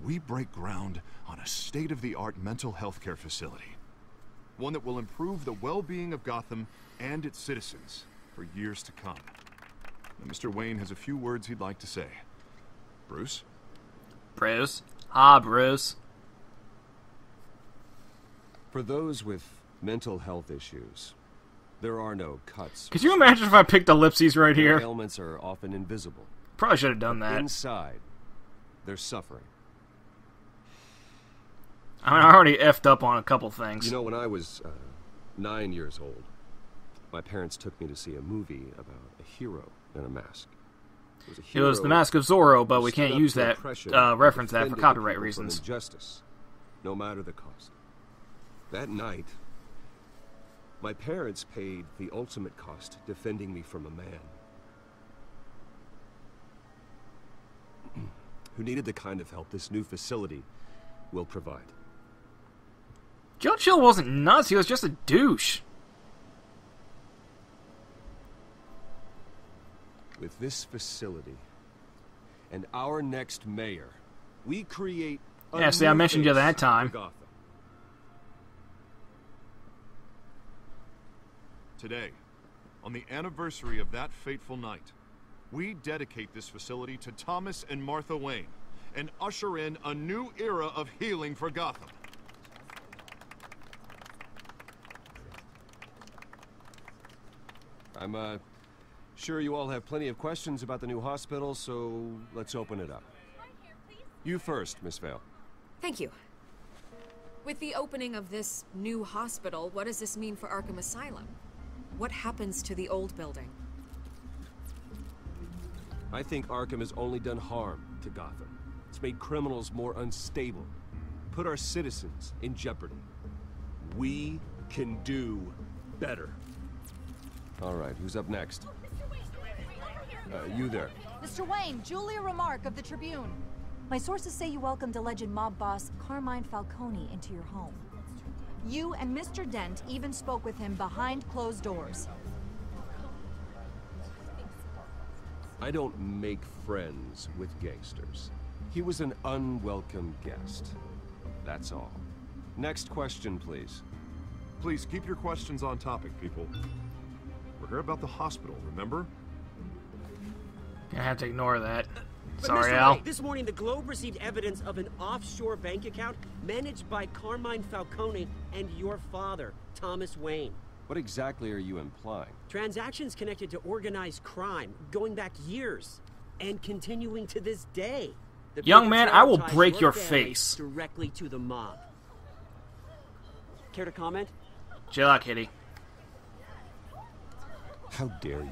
we break ground on a state-of-the-art mental health care facility. One that will improve the well-being of Gotham and its citizens for years to come. Now, Mr. Wayne has a few words he'd like to say. Bruce?
Bruce? Ah, Bruce.
For those with mental health issues, there are no cuts.
Could you imagine if I picked ellipses right here?
Their ailments are often invisible.
Probably should have done that.
Inside, they're suffering.
I mean, I already effed up on a couple things.
You know, when I was 9 years old, my parents took me to see a movie about a hero in a mask.
It was The Mask of Zorro, but we can't use that, reference that for copyright reasons.
Injustice, no matter the cost. That night, my parents paid the ultimate cost defending me from a man who needed the kind of help this new facility will provide.
Joe Chill wasn't nuts, he was just a douche.
With this facility and our next mayor, we create a
yeah, see, I mentioned you that time.
Today, on the anniversary of that fateful night, we dedicate this facility to Thomas and Martha Wayne and usher in a new era of healing for Gotham.
I'm sure you all have plenty of questions about the new hospital, so let's open it up. You first, Miss Vale.
Thank you. With the opening of this new hospital, what does this mean for Arkham Asylum? What happens to the old building?
I think Arkham has only done harm to Gotham. It's made criminals more unstable, put our citizens in jeopardy. We can do better. All right, who's up next? You there.
Mr. Wayne, Julia Remark of the Tribune. My sources say you welcomed alleged mob boss Carmine Falcone into your home. You and Mr. Dent even spoke with him behind closed doors.
I don't make friends with gangsters. He was an unwelcome guest. That's all. Next question, please.
Please keep your questions on topic, people. We're here about the hospital, remember?
Gonna have to ignore that.
But
Sorry,
Mr.
Al.
Wright, this morning the Globe received evidence of an offshore bank account managed by Carmine Falcone and your father, Thomas Wayne.
What exactly are you implying?
Transactions connected to organized crime, going back years, and continuing to this day. The
Young
people
man, I will
ties
break your
family
face.
directly to the mob. Care to comment?
Chill out, kitty.
How dare you?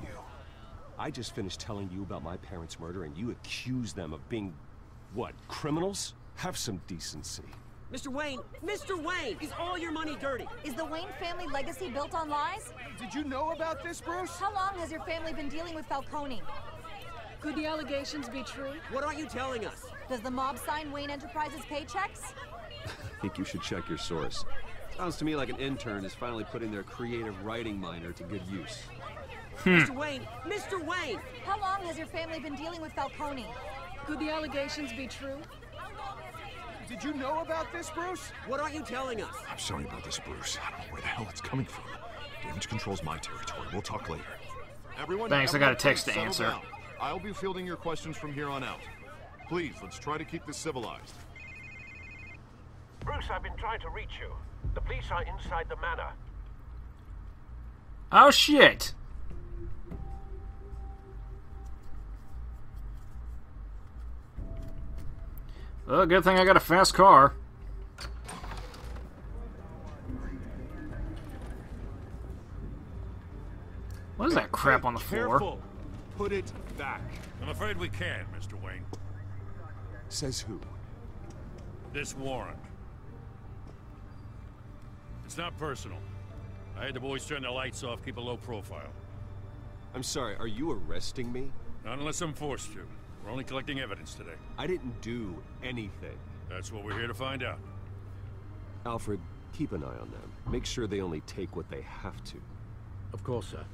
I just finished telling you about my parents' murder and you accuse them of being, what, criminals? Have some decency.
Mr. Wayne! Mr. Wayne! Is all your money dirty?
Is the Wayne family legacy built on lies?
Did you know about this, Bruce?
How long has your family been dealing with Falcone?
Could the allegations be true?
What aren't you telling us?
Does the mob sign Wayne Enterprises paychecks?
I think you should check your source. Sounds to me like an intern is finally putting their creative writing minor to good use.
Mr. Wayne! Mr. Wayne!
How long has your family been dealing with Falcone?
Could the allegations be true?
Did you know about this, Bruce?
What aren't you telling us?
I'm sorry about this, Bruce. I don't know where the hell it's coming from. Damage control's my territory. We'll talk later. Everyone,
Thanks, I got a text
please
to answer.
settle down. I'll be fielding your questions from here on out. Please, let's try to keep this civilized.
Bruce, I've been trying to reach you. The police are inside the manor.
Oh, shit. Well, good thing I got a fast car. What is that crap on the floor?
Careful. Put it back.
I'm afraid we can't, Mr. Wayne.
Says who?
This warrant. It's not personal. I had the boys turn the lights off, keep a low profile.
I'm sorry, are you arresting me?
Not unless I'm forced to. We're only collecting evidence today.
I didn't do anything.
That's what we're here to find out.
Alfred, keep an eye on them. Make sure they only take what they have to.
Of course, sir.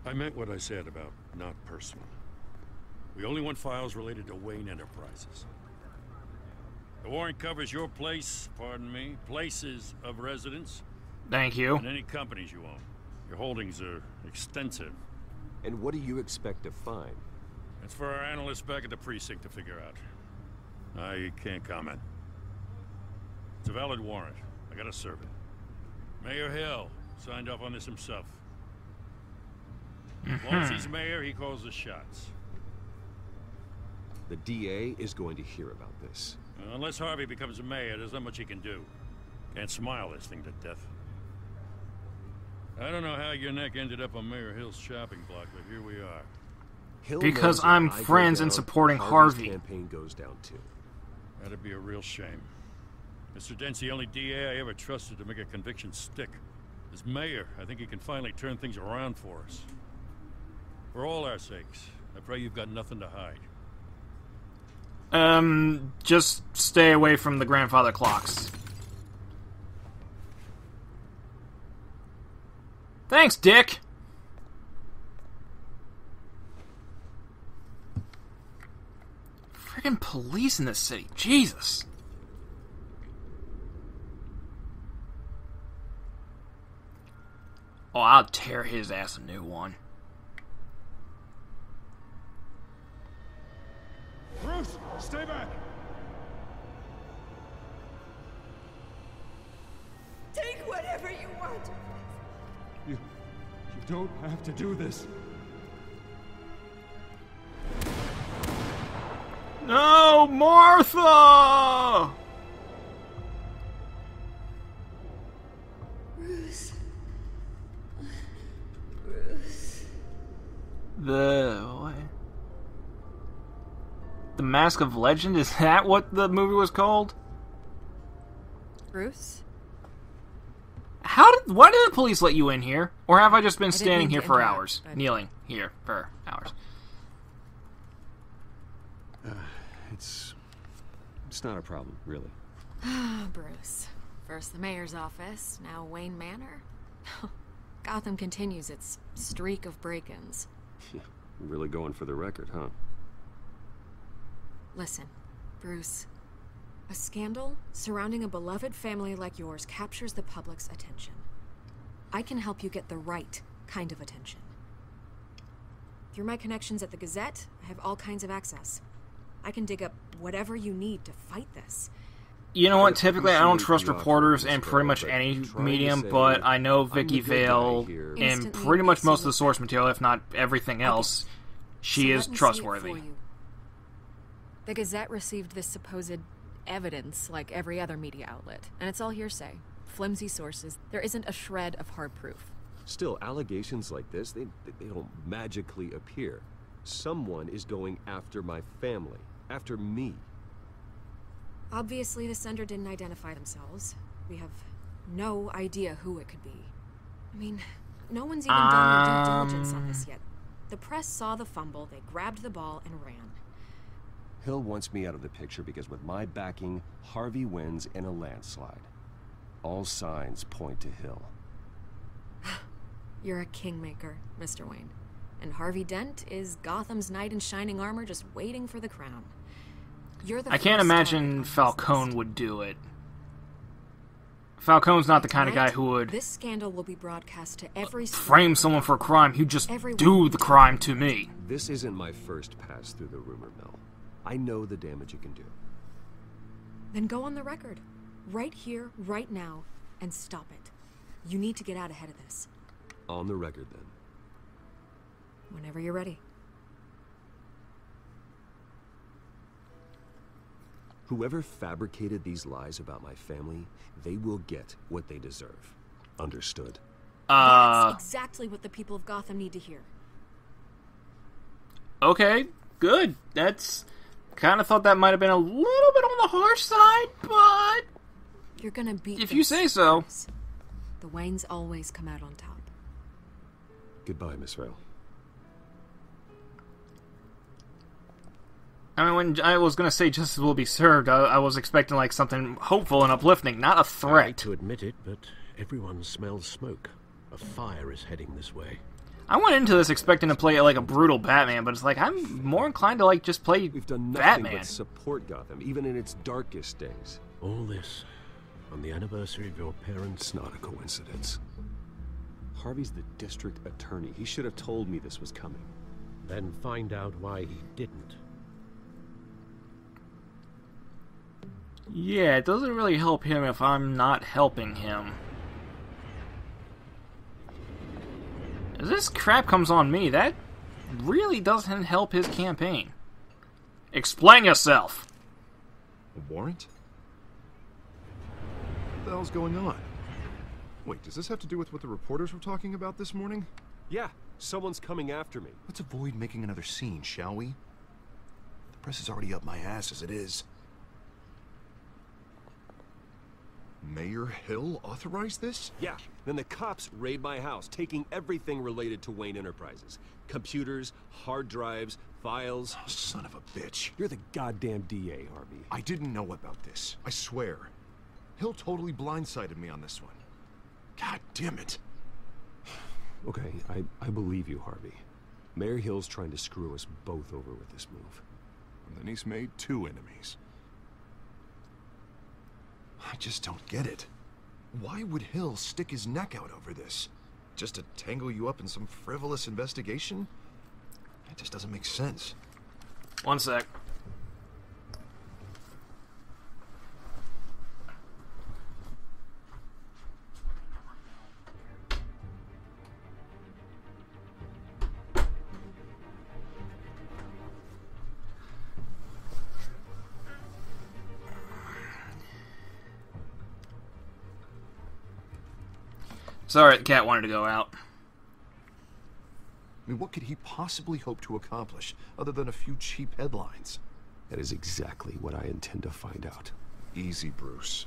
I meant what I said about not personal. We only want files related to Wayne Enterprises. The warrant covers your place, pardon me, places of residence.
Thank you.
And any companies you own. Your holdings are extensive.
And what do you expect to find?
That's for our analysts back at the precinct to figure out. I can't comment. It's a valid warrant. I gotta serve it. Mayor Hill signed off on this himself. As long as he's mayor, he calls the shots.
The DA is going to hear about this.
Unless Harvey becomes a mayor, there's not much he can do. Can't smile this thing to death. I don't know how your neck ended up on Mayor Hill's shopping block, but here we are.
Hill
Because
knows
I'm
if I go
friends and
down,
supporting
Harvey's
Harvey.
campaign goes down too.
That'd be a real shame. Mr. Dent's the only DA I ever trusted to make a conviction stick. As mayor, I think he can finally turn things around for us. For all our sakes, I pray you've got nothing to hide.
Just stay away from the grandfather clocks. Thanks, Dick! Friggin' police in this city. Jesus. Oh, I'll tear his ass a new one.
Bruce, stay back!
Take whatever you want.
You don't have to do this.
No, Martha!
Bruce. Bruce.
What? The Mask of Legend? Is that what the movie was called?
Bruce?
Why did the police let you in here? Or have I just been standing here for
interrupt,
hours?
but-
Kneeling here for hours.
It's not a problem, really.
Bruce. First the mayor's office, now Wayne Manor. Gotham continues its streak of break-ins.
Really going for the record, huh?
Listen, Bruce. A scandal surrounding a beloved family like yours captures the public's attention. I can help you get the right kind of attention. Through my connections at the Gazette, I have all kinds of access. I can dig up whatever you need to fight this.
You know what? Typically, I don't trust reporters in pretty much any medium, but I know Vicky Vale, in pretty much most of the source material, if not everything else, she is trustworthy.
The Gazette received this supposed evidence like every other media outlet, and it's all hearsay. Flimsy sources. There isn't a shred of hard proof.
Still, allegations like this, they don't magically appear. Someone is going after my family, after me.
Obviously, the sender didn't identify themselves. We have no idea who it could be. I mean, no one's even done their due diligence on this yet. The press saw the fumble, they grabbed the ball and ran.
Hill wants me out of the picture because with my backing, Harvey wins in a landslide. All signs point to Hill.
You're a kingmaker, Mr. Wayne. And Harvey Dent is Gotham's knight in shining armor just waiting for the crown. You're the
I can't imagine Falcone would do it. Falcone's not the kind of guy who would
this scandal will be broadcast to every
frame someone for a crime. He'd just do the crime to me.
This isn't my first pass through the rumor mill. I know the damage it can do.
Then go on the record. Right here, right now, and stop it. You need to get out ahead of this.
On the record, then.
Whenever you're ready.
Whoever fabricated these lies about my family, they will get what they deserve. Understood?
That's exactly what the people of Gotham need to hear.
Okay, good. That's... kind of thought that might have been a little bit on the harsh side, but...
You're gonna beat
if you say so.
The Waynes always come out on top.
Goodbye, Miss Vale.
I mean, when I was going to say justice will be served, I was expecting like something hopeful and uplifting, not a threat.
I hate to admit it, but everyone smells smoke. A fire is heading this way.
I went into this expecting to play like a brutal Batman, but it's like I'm more inclined to like just play
We've done nothing
Batman.
But support Gotham, even in its darkest days.
All this on the anniversary of your parents'
It's not a coincidence. Harvey's the district attorney. He should have told me this was coming.
Then find out why he didn't.
Yeah, it doesn't really help him if I'm not helping him. If this crap comes on me, that really doesn't help his campaign. Explain yourself!
A warrant? What the hell's going on? Wait, does this have to do with what the reporters were talking about this morning?
Yeah, someone's coming after me.
Let's avoid making another scene, shall we? The press is already up my ass as it is. Mayor Hill authorized this?
Yeah, then the cops raid my house, taking everything related to Wayne Enterprises. Computers, hard drives, files.
Oh, son of a bitch.
You're the goddamn DA, Harvey.
I didn't know about this. I swear. Hill totally blindsided me on this one. God damn it.
Okay, I believe you, Harvey. Mayor Hill's trying to screw us both over with this move.
And then he's made two enemies. I just don't get it. Why would Hill stick his neck out over this? Just to tangle you up in some frivolous investigation? It just doesn't make sense.
One sec. Sorry, the cat wanted to go out.
I mean, what could he possibly hope to accomplish other than a few cheap headlines?
That is exactly what I intend to find out.
Easy, Bruce.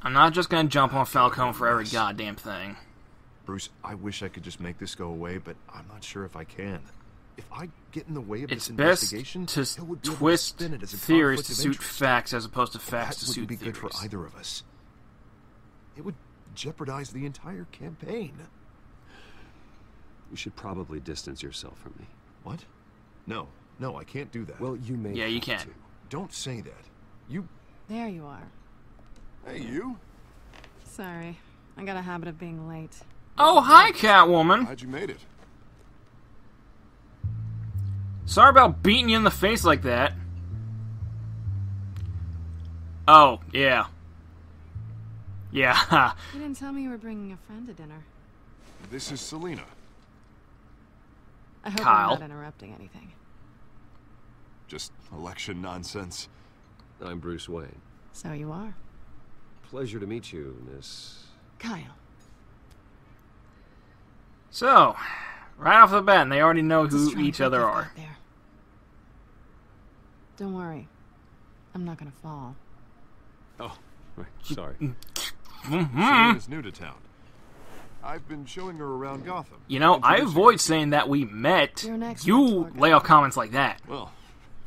I'm not just gonna jump on Falcone for every goddamn thing.
Bruce, I wish I could just make this go away, but I'm not sure if I can. If I get in the way of this investigation,
it's best to twist theories to suit facts as opposed to facts to suit theories.
That wouldn't be good for either of us. It would jeopardize the entire campaign.
You should probably distance yourself from me.
What? No, I can't do that.
Well, you may.
Yeah, you
have
can.
to.
Don't say that. You...
There you are.
Hey, you?
Sorry. I got a habit of being late.
Oh, hi, Catwoman.
Glad you made it.
Sorry about beating you in the face like that. Oh, yeah. Yeah.
You didn't tell me you were bringing a friend to dinner.
This is Selina.
I hope
Kyle.
I'm not interrupting anything.
Just election nonsense.
I'm Bruce Wayne.
So you are.
Pleasure to meet you, Miss...
Kyle.
So, right off the bat, they already know
Just
who
trying
each
to
other
get
are.
back there. Don't worry. I'm not gonna fall.
Oh, right. Sorry.
Selina's new to town. I've been showing her around Gotham.
You know, I
Introducing
avoid
her.
saying that we met.
You're an excellent
You
tour guide.
lay out comments like that.
Well,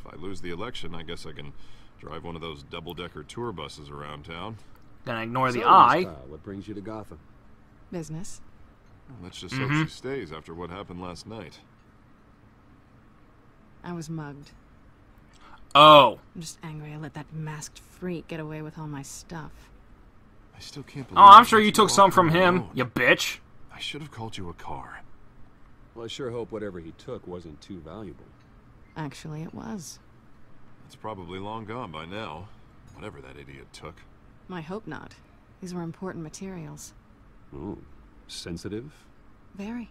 if I lose the election, I guess I can drive one of those double-decker tour buses around town.
Then ignore the
So,
eye.
Miss Kyle, what brings you to Gotham?
Business.
Well, let's just hope she stays after what happened last night.
I was mugged.
Oh.
I'm just angry I let that masked freak get away with all my stuff.
I still can't believe
Oh, I'm
that
sure you took
all
some from
on
him,
your own.
you bitch.
I should have called you a car.
Well, I sure hope whatever he took wasn't too valuable.
Actually, it was.
It's probably long gone by now. Whatever that idiot took.
I hope not. These were important materials.
Ooh, sensitive?
Very.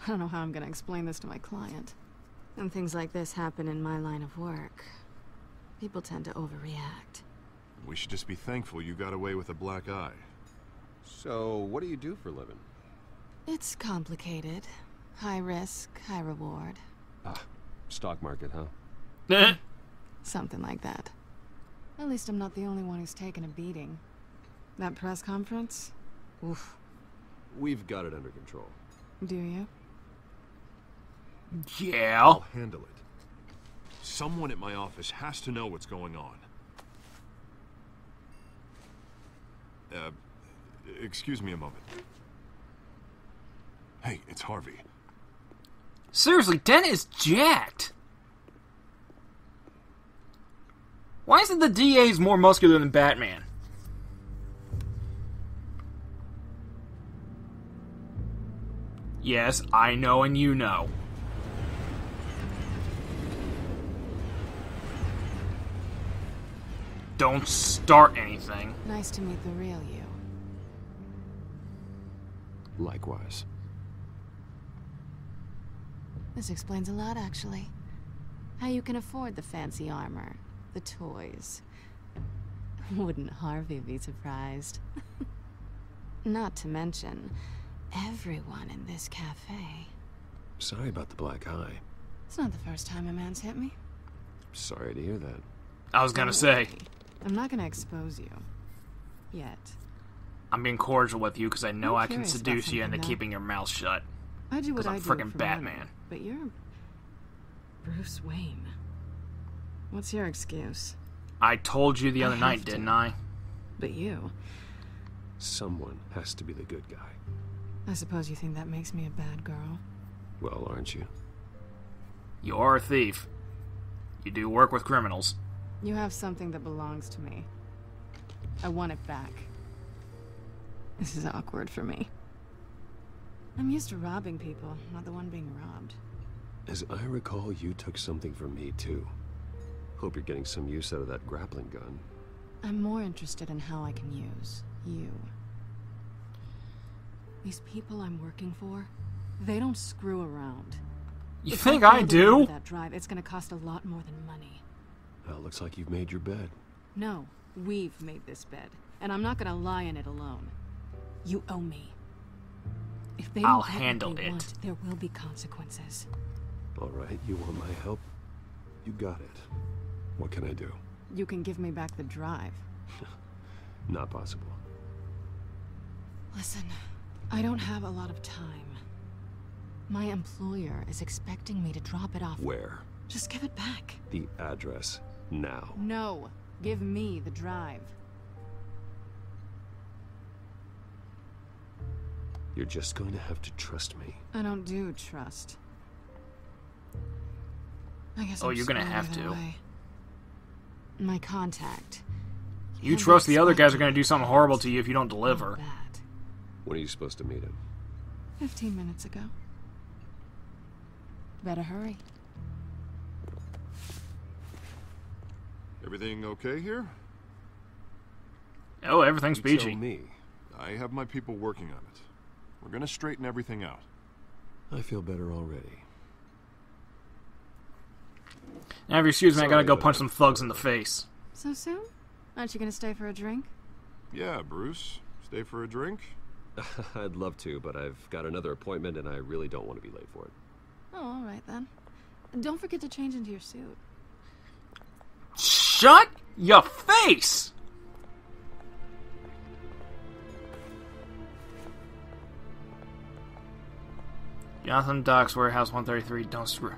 I don't know how I'm gonna explain this to my client. When things like this happen in my line of work, people tend to overreact.
We should just be thankful you got away with a black eye.
So, what do you do for a living?
It's complicated. High risk, high reward.
Ah, stock market, huh?
Something like that. At least I'm not the only one who's taken a beating. That press conference? Oof.
We've got it under control.
Do you?
Yeah.
I'll handle it. Someone at my office has to know what's going on. Excuse me a moment. Hey, it's Harvey.
Seriously, Dent is jacked. Why is it the DA's more muscular than Batman? Yes, I know and you know. Don't start anything.
Nice to meet the real you.
Likewise.
This explains a lot, actually. How you can afford the fancy armor, the toys. Wouldn't Harvey be surprised? Not to mention, everyone in this cafe.
Sorry about the black eye.
It's not the first time a man's hit me.
Sorry to hear that.
I was gonna say.
I'm not gonna expose you. Yet.
I'm being cordial with you because I know
I'm
I can
curious about
seduce you
something,
into
though.
keeping your mouth shut.
I do what
'Cause I'm
I do
frickin'
for
Batman.
money, but you're Bruce Wayne. What's your excuse?
I told you the
I
other night,
have to.
didn't I?
But you.
Someone has to be the good guy.
I suppose you think that makes me a bad girl.
Well, aren't you?
You are a thief. You do work with criminals.
You have something that belongs to me. I want it back. This is awkward for me. I'm used to robbing people, not the one being robbed.
As I recall, you took something from me, too. Hope you're getting some use out of that grappling gun.
I'm more interested in how I can use you. These people I'm working for, they don't screw around.
You
If
think
I
I
fail to
do?
deliver that drive, it's gonna cost a lot more than money.
Well, looks like you've made your bed.
No, we've made this bed, and I'm not gonna lie in it alone. You owe me. If they don't
I'll
get what
handle
they
it.
want, there will be consequences.
All right, you want my help? You got it. What can I do?
You can give me back the drive.
Not possible.
Listen, I don't have a lot of time. My employer is expecting me to drop it off.
Where?
Just give it back.
The address. Now.
No, give me the drive.
You're just going to have to trust me.
I don't do trust. I guess
Oh, you're gonna have to.
My contact.
You trust the other guys are gonna do something horrible to you if you don't deliver.
When are you supposed to meet him?
15 minutes ago. Better hurry.
Everything okay here?
Oh, everything's
You
peachy.
tell me. I have my people working on it. We're gonna straighten everything out.
I feel better already.
Now, if you excuse me, I gotta go punch some thugs in the face.
So soon? Aren't you gonna stay for a drink?
Yeah, Bruce. Stay for a drink?
I'd love to, but I've got another appointment and I really don't want to be late for it.
Oh, all right then. And don't forget to change into your suit.
Shut your face! Jonathan Docks, Warehouse 133, don't screw.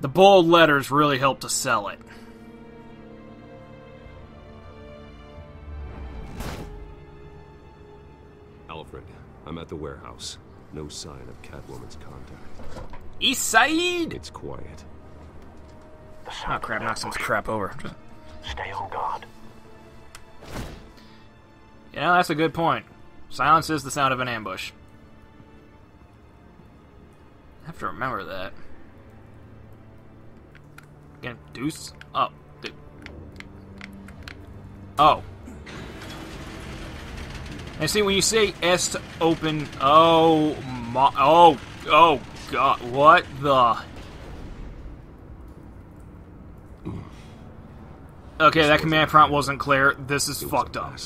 The bold letters really help to sell it.
Alfred, I'm at the warehouse. No sign of Catwoman's contact.
East Side!
It's quiet.
Oh crap, knock some crap over.
Stay on guard.
Yeah, that's a good point. Silence is the sound of an ambush. I have to remember that. Again, deuce up. Oh. And see, when you say S to open, oh my, oh god, what the? Okay, that command prompt wasn't clear. This is fucked up.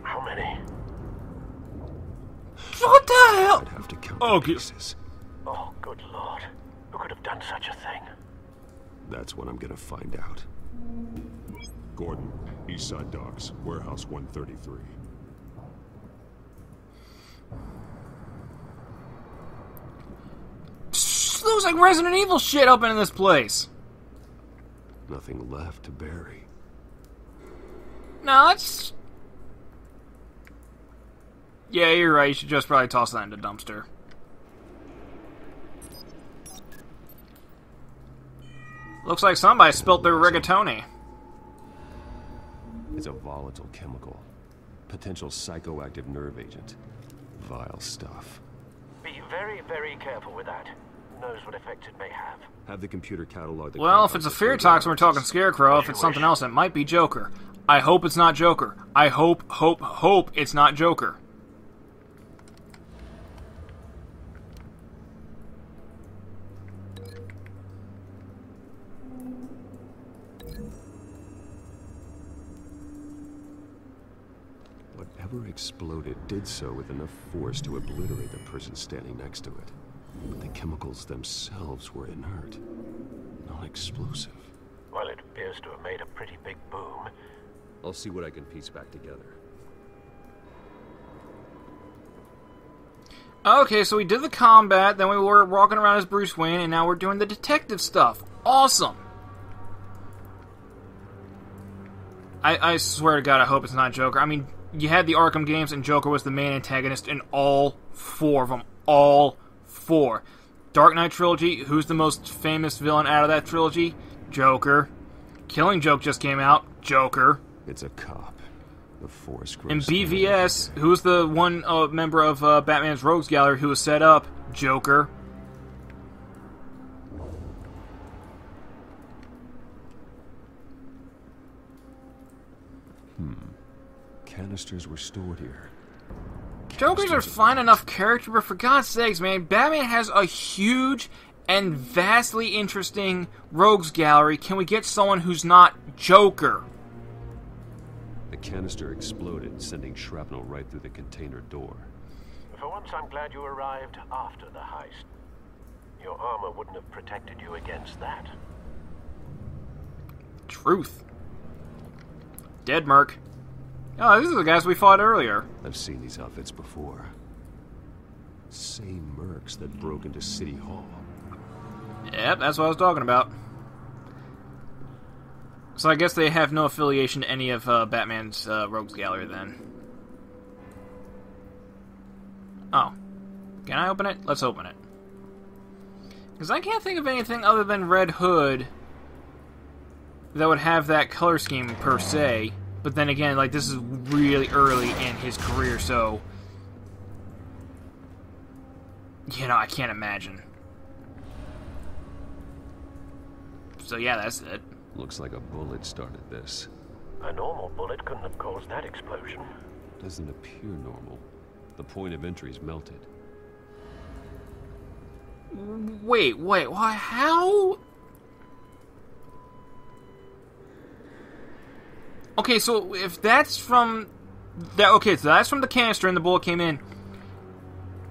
How many?
What the hell?
I'd have to count
Oh,
the pieces.
Oh, good lord. Who could have done such a thing?
That's what I'm gonna find out.
Gordon, Eastside Docks, Warehouse 133.
Looks like Resident Evil shit up in this place.
Nothing left to bury.
No, it's... Yeah, you're right. You should just probably toss that in the dumpster. Looks like somebody spilt their rigatoni.
It's a volatile chemical. Potential psychoactive nerve agent. Vile stuff.
Be very, very careful with that. Who knows what effect it may have.
Have the computer catalog the
Well, if it's a fear toxin, we're talking Scarecrow. If it's something else, it might be Joker. I hope it's not Joker. I hope it's not Joker.
Whatever exploded did so with enough force to obliterate the person standing next to it. But the chemicals themselves were inert, not explosive.
Well, it appears to have made a pretty big boom.
I'll see what I can piece back together.
Okay, so we did the combat, then we were walking around as Bruce Wayne, and now we're doing the detective stuff. Awesome! I swear to God, I hope it's not Joker. I mean, you had the Arkham games, and Joker was the main antagonist in all four of them. All four. Dark Knight trilogy, who's the most famous villain out of that trilogy? Joker. Killing Joke just came out. Joker.
It's a cop. The force grows.
And BVS, who's the one member of Batman's Rogues Gallery who was set up? Joker.
Canisters were stored here.
Jokers are fine enough character, but for God's sakes, man, Batman has a huge and vastly interesting Rogues Gallery. Can we get someone who's not Joker?
The canister exploded, sending shrapnel right through the container door.
For once, I'm glad you arrived after the heist. Your armor wouldn't have protected you against that.
Truth. Dead Merc. Oh, these are the guys we fought earlier.
I've seen these outfits before. Same mercs that broke into City Hall.
Yep, that's what I was talking about. So I guess they have no affiliation to any of Batman's Rogues Gallery then. Can I open it? Let's open it. Because I can't think of anything other than Red Hood that would have that color scheme per se. But then again, like, this is really early in his career, so... You know, I can't imagine. So yeah, that's it.
Looks like a bullet started this.
A normal bullet couldn't have caused that explosion.
Doesn't appear normal. The point of entry's melted.
Wait, why, how? Okay, so if that's from... Okay, so that's from the canister and the bullet came in.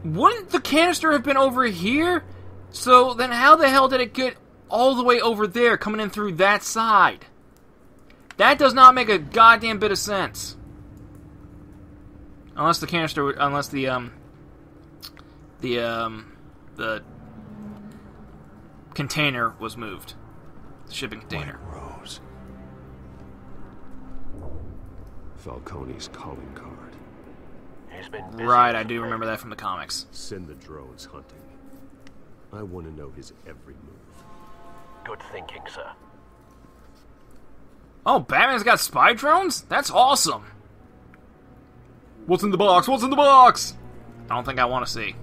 Wouldn't the canister have been over here? So then how the hell did it get all the way over there, coming in through that side? That does not make a goddamn bit of sense. Unless the canister, unless the container was moved. The shipping container.
White Rose. Falcone's calling card.
He's been
Right, I do remember that from the comics.
Send the drones hunting. I want to know his every move.
Good thinking, sir.
Oh, Batman's got spy drones? That's awesome. What's in the box? What's in the box? I don't think I want to see.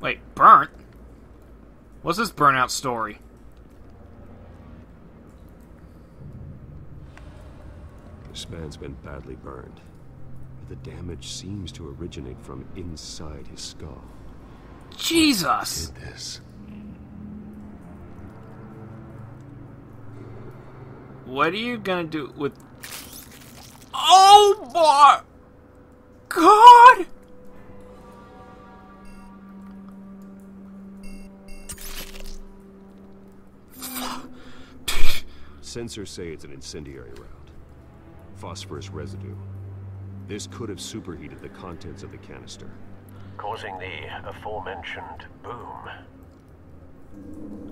Wait, burnt? What's this burnout story?
This man's been badly burned. But the damage seems to originate from inside his skull.
Jesus!
Did this.
What are you gonna do with... Oh my... God!
Sensors say it's an incendiary round. Phosphorus residue. This could have superheated the contents of the canister,
causing the aforementioned boom.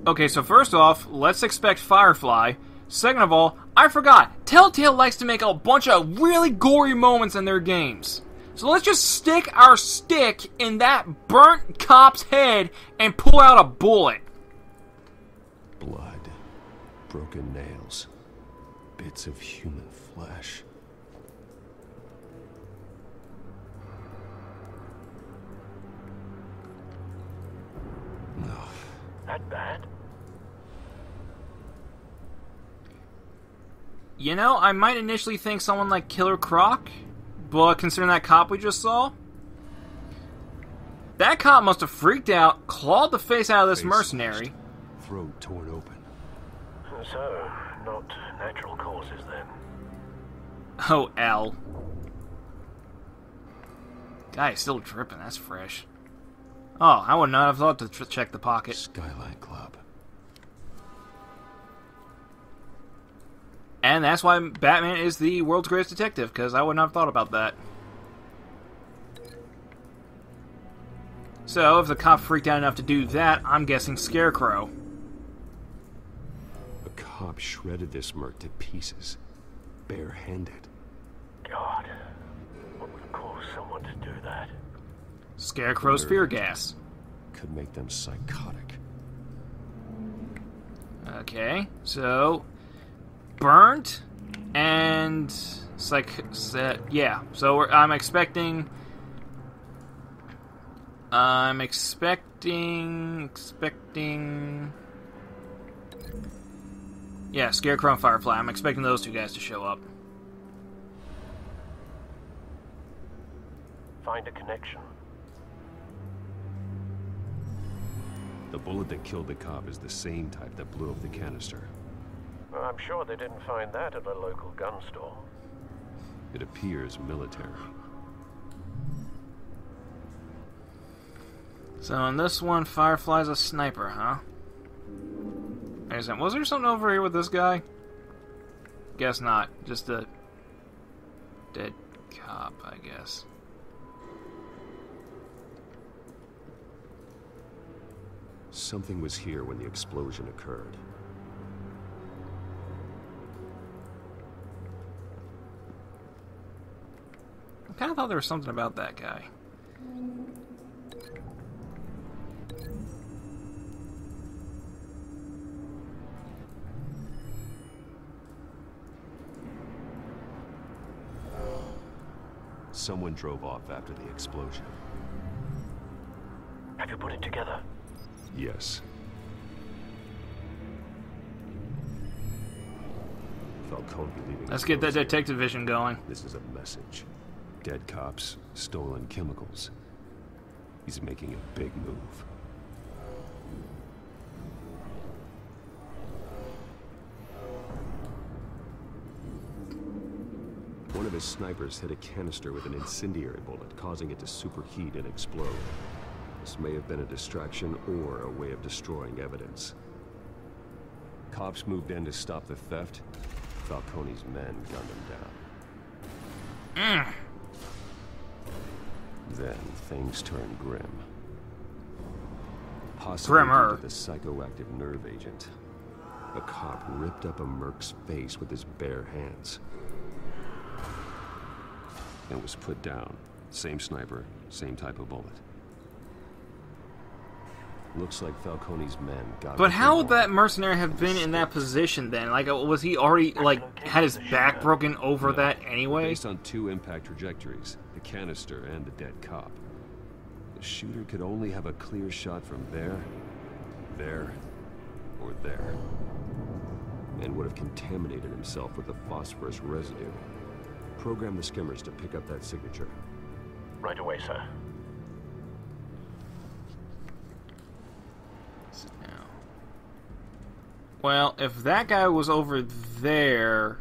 Okay, so first off, let's expect Firefly. Second of all, I forgot, Telltale likes to make a bunch of really gory moments in their games. So let's just stick our stick in that burnt cop's head and pull out a bullet.
Blood, broken nails, bits of human flesh.
That bad?
You know, I might initially think someone like Killer Croc, but considering that cop we just saw, that cop must have freaked out, clawed the face out of this mercenary.
Throat torn open.
So, not natural causes then.
Oh, L. Guy is still dripping, that's fresh. Oh, I would not have thought to check the pocket.
Skyline Club.
And that's why Batman is the world's greatest detective, because I would not have thought about that. So, if the cop freaked out enough to do that, I'm guessing Scarecrow.
A cop shredded this merc to pieces. Barehanded.
God, what would cause someone to do that?
Scarecrow's fear gas.
Could make them psychotic.
Okay, so... burnt and yeah, so I'm expecting yeah, Scarecrow and Firefly. I'm expecting those two guys to show up.
Find a connection.
The bullet that killed the cop is the same type that blew up the canister.
I'm sure they didn't find that at a local gun store.
It appears military.
So in this one, Firefly's a sniper, huh? Was there something over here with this guy? Guess not. Just a dead cop, I guess.
Something was here when the explosion occurred.
I kind of thought there was something about that guy.
Someone drove off after the explosion.
Have you put it together?
Yes. Falcone leaving.
Let's get that detective vision going.
This is a message. Dead cops, stolen chemicals. He's making a big move. One of his snipers hit a canister with an incendiary bullet, causing it to superheat and explode. This may have been a distraction or a way of destroying evidence. Cops moved in to stop the theft. Falcone's men gunned him down. Then things turned grim. Possibly due to the psychoactive nerve agent. A cop ripped up a merc's face with his bare hands. And was put down. Same sniper, same type of bullet. Looks like Falcone's men got.
But how would that mercenary have been in that position then? Like, was he already, like, had his back broken over that anyway?
Based on two impact trajectories, the canister and the dead cop. The shooter could only have a clear shot from there, or there. And would have contaminated himself with the phosphorus residue. Program the skimmers to pick up that signature.
Right away, sir.
Well, if that guy was over there,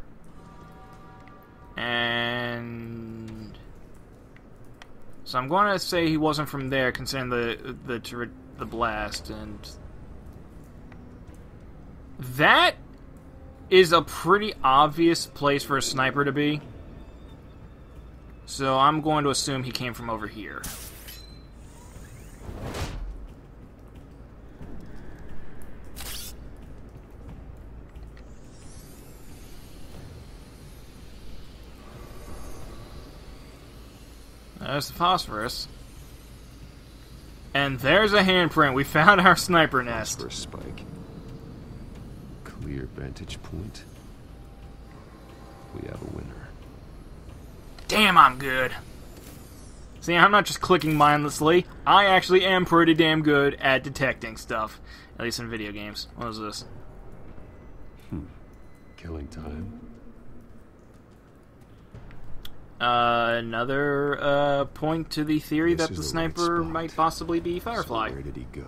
and so I'm going to say he wasn't from there, considering the blast, and that is a pretty obvious place for a sniper to be. So I'm going to assume he came from over here. There's the phosphorus. And there's a handprint. We found our sniper nest.
Phosphorus spike. Clear vantage point. We have a winner.
Damn, I'm good. See, I'm not just clicking mindlessly. I actually am pretty damn good at detecting stuff. At least in video games. What is this?
Killing time.
Another point to the theory that the sniper might possibly be Firefly.
So where did he go?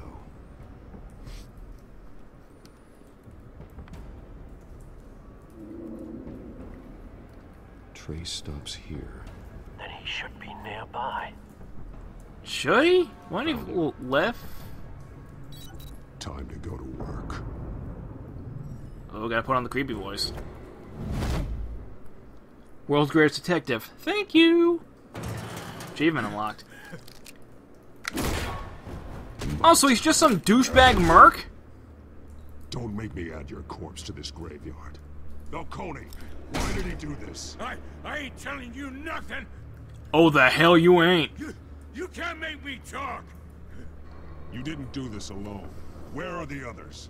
Trace stops here.
Then he should be nearby.
Should he? Why did he left?
Time to go to work.
Oh, gotta put on the creepy voice. World's greatest detective. Thank you! Achievement unlocked. Oh, so he's just some douchebag merc?
Don't make me add your corpse to this graveyard. Falcone, why did he do this?
I ain't telling you nothing!
Oh, the hell you ain't.
You can't make me talk!
You didn't do this alone. Where are the others?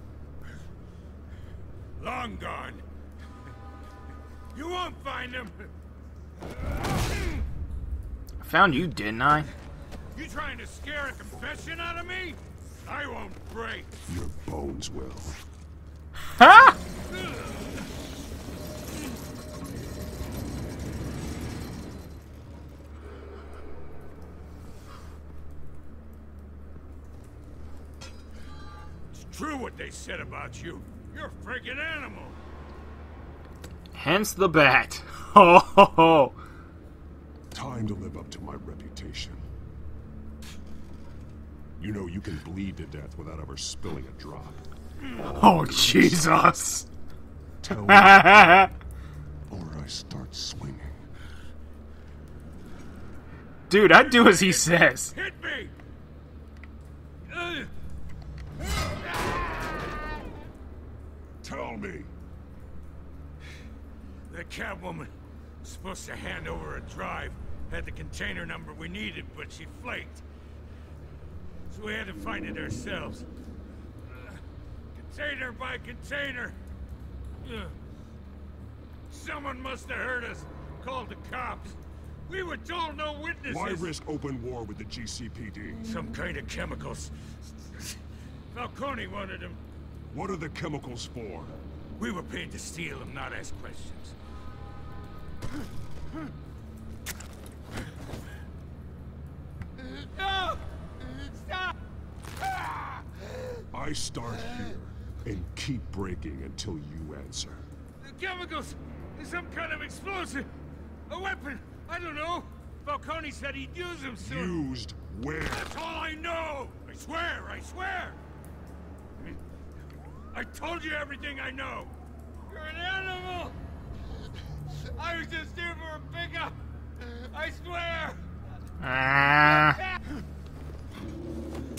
Long gone. You won't find them!
I found you, didn't I?
You trying to scare a confession out of me? I won't break.
Your bones will.
Ha!
It's true what they said about you. You're a freaking animal.
Hence the bat. Ho ho ho.
Time to live up to my reputation. You know you can bleed to death without ever spilling a drop.
Oh, Jesus.
Tell me, or I start swinging.
Dude, I'd do as he says.
Hit me!
Tell me.
The Catwoman was supposed to hand over a drive
Had the container number we needed, but she flaked. So we had to find it ourselves. Container by container. Someone must have heard us. Called the cops. We were told no witnesses.
Why risk open war with the GCPD?
Some kind of chemicals. Falcone wanted them.
What are the chemicals for?
We were paid to steal them, not ask questions. No! Stop!
I start here and keep breaking until you answer.
The chemicals! Some kind of explosive! A weapon! I don't know! Falcone said he'd use them soon.
Used where?
That's all I know! I swear! I swear! I told you everything I know! You're an animal! I was just here for a pickup! I swear!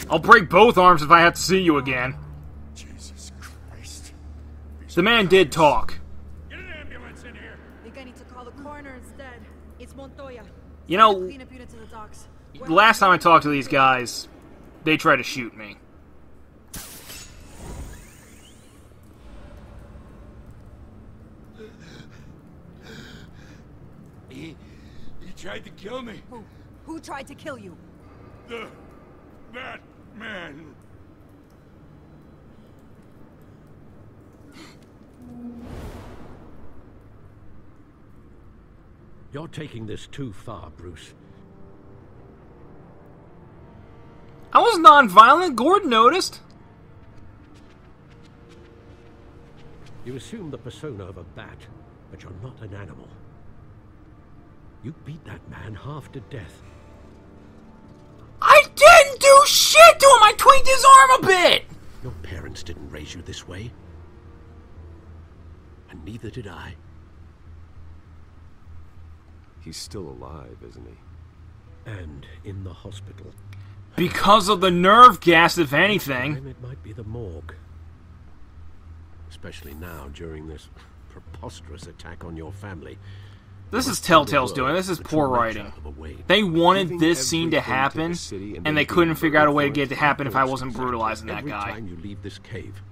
I'll break both arms if I have to see you again.
Jesus Christ.
The man did talk.
Get an ambulance in here!
I think I need to call the coroner instead. It's Montoya.
You know,
Clean up unit to the docks.
the last time I talked to these guys, they tried to shoot me.
He tried to kill me.
Who tried to kill you?
The Batman.
You're taking this too far, Bruce.
I was non-violent. Gordon noticed.
You assume the persona of a bat, but you're not an animal. You beat that man half to death.
I didn't do shit to him! I tweaked his arm a bit!
Your parents didn't raise you this way. And neither did I.
He's still alive, isn't he?
And in the hospital.
Because of the nerve gas, if anything.
It might be the morgue. Especially now, during this preposterous attack on your family.
This is Telltale's doing. This is poor writing. They wanted this scene to happen, and they couldn't figure out a way to get it to happen if I wasn't brutalizing that guy.
Every time you leave this cave.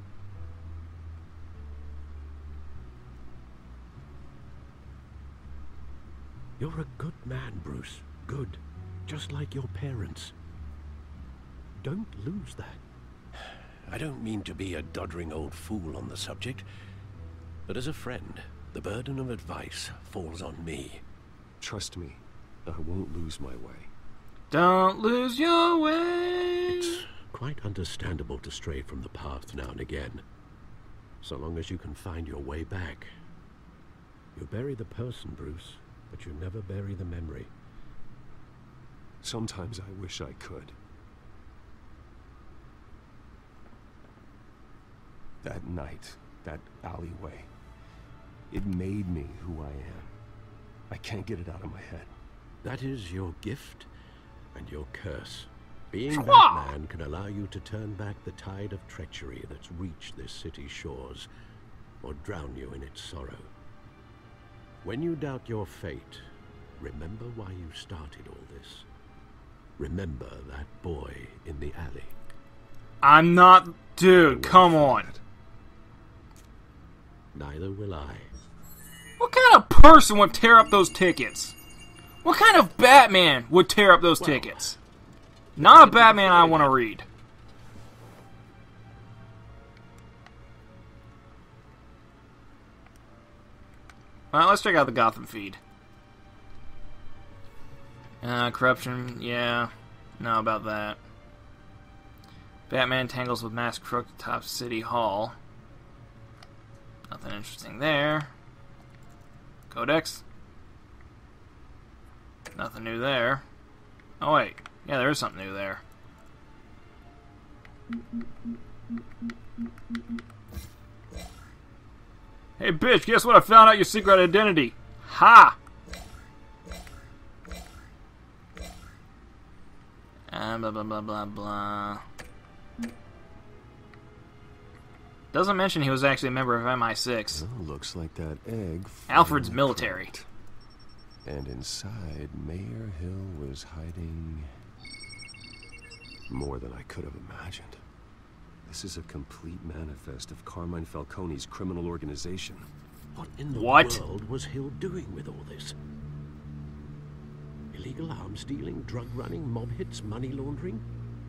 You're a good man, Bruce. Good. Just like your parents. Don't lose that. I don't mean to be a doddering old fool on the subject, but as a friend, the burden of advice falls on me.
Trust me, I won't lose my way.
Don't lose your way.
It's quite understandable to stray from the path now and again, so long as you can find your way back. You bury the person, Bruce, but you never bury the memory.
Sometimes I wish I could. That night, that alleyway, it made me who I am. I can't get it out of my head.
That is your gift and your curse. Being Batman can allow you to turn back the tide of treachery that's reached this city's shores, or drown you in its sorrow. When you doubt your fate, remember why you started all this. Remember that boy in the alley.
I'm not... Dude, come on.
Neither will I.
What kind of person would tear up those tickets? What kind of Batman would tear up those tickets? Not a Batman I want to read. Alright, let's check out the Gotham feed. Corruption, yeah. No about that. Batman tangles with masked crook atop City Hall. Nothing interesting there. Codex. Nothing new there. Oh wait, yeah, there is something new there. Hey bitch, guess what? I found out your secret identity. Ha! Blah blah blah blah blah. Doesn't mention he was actually a member of MI6.
Well, looks like that egg.
Alfred's military.
And inside, Mayor Hill was hiding more than I could have imagined. This is a complete manifest of Carmine Falcone's criminal organization.
What in the world was Hill doing with all this? Illegal arms dealing, drug running, mob hits, money laundering?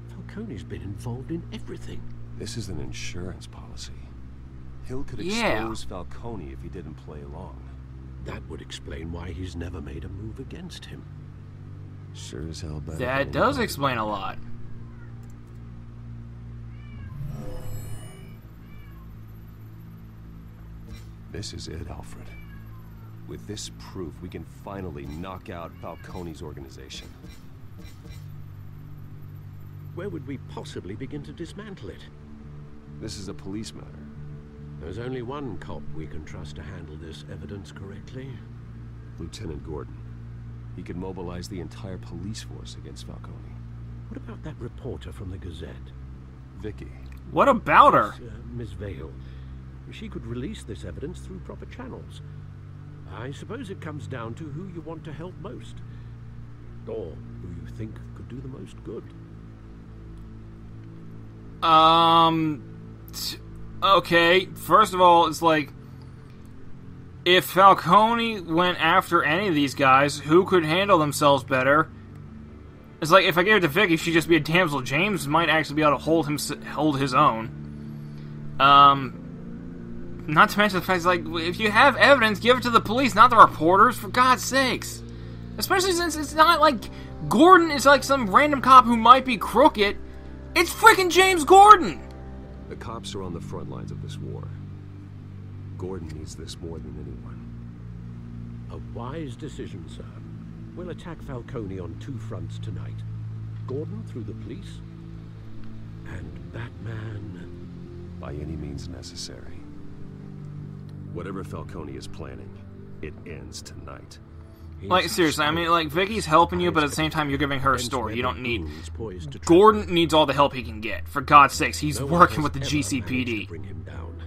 Falcone's been involved in everything.
This is an insurance policy. Hill could expose Falcone if he didn't play along.
That would explain why he's never made a move against him.
Sure as hell better.
That does explain a lot.
This is it, Alfred. With this proof, we can finally knock out Falcone's organization.
Where would we possibly begin to dismantle it?
This is a police matter.
There's only one cop we can trust to handle this evidence correctly.
Lieutenant Gordon. He could mobilize the entire police force against Falcone.
What about that reporter from the Gazette?
Vicky.
What about her?
Miss Vale. She could release this evidence through proper channels. I suppose it comes down to who you want to help most. Or who you think could do the most good.
Okay, first of all, it's like, if Falcone went after any of these guys, who could handle themselves better? It's like, if I gave it to Vicky, she'd just be a damsel. James might actually be able to hold his own. Not to mention the fact, like, if you have evidence, give it to the police, not the reporters, for God's sakes. Especially since it's not like Gordon is like some random cop who might be crooked. It's freaking James Gordon!
The cops are on the front lines of this war. Gordon needs this more than anyone.
A wise decision, sir. We'll attack Falcone on two fronts tonight. Gordon through the police, and Batman
by any means necessary. Whatever Falcone is planning, it ends tonight.
Like, seriously, I mean, like, Vicky's helping you, but at the same time, you're giving her a story. You don't need... Gordon needs all the help he can get. For God's sakes, he's working with the GCPD.
Bring him down.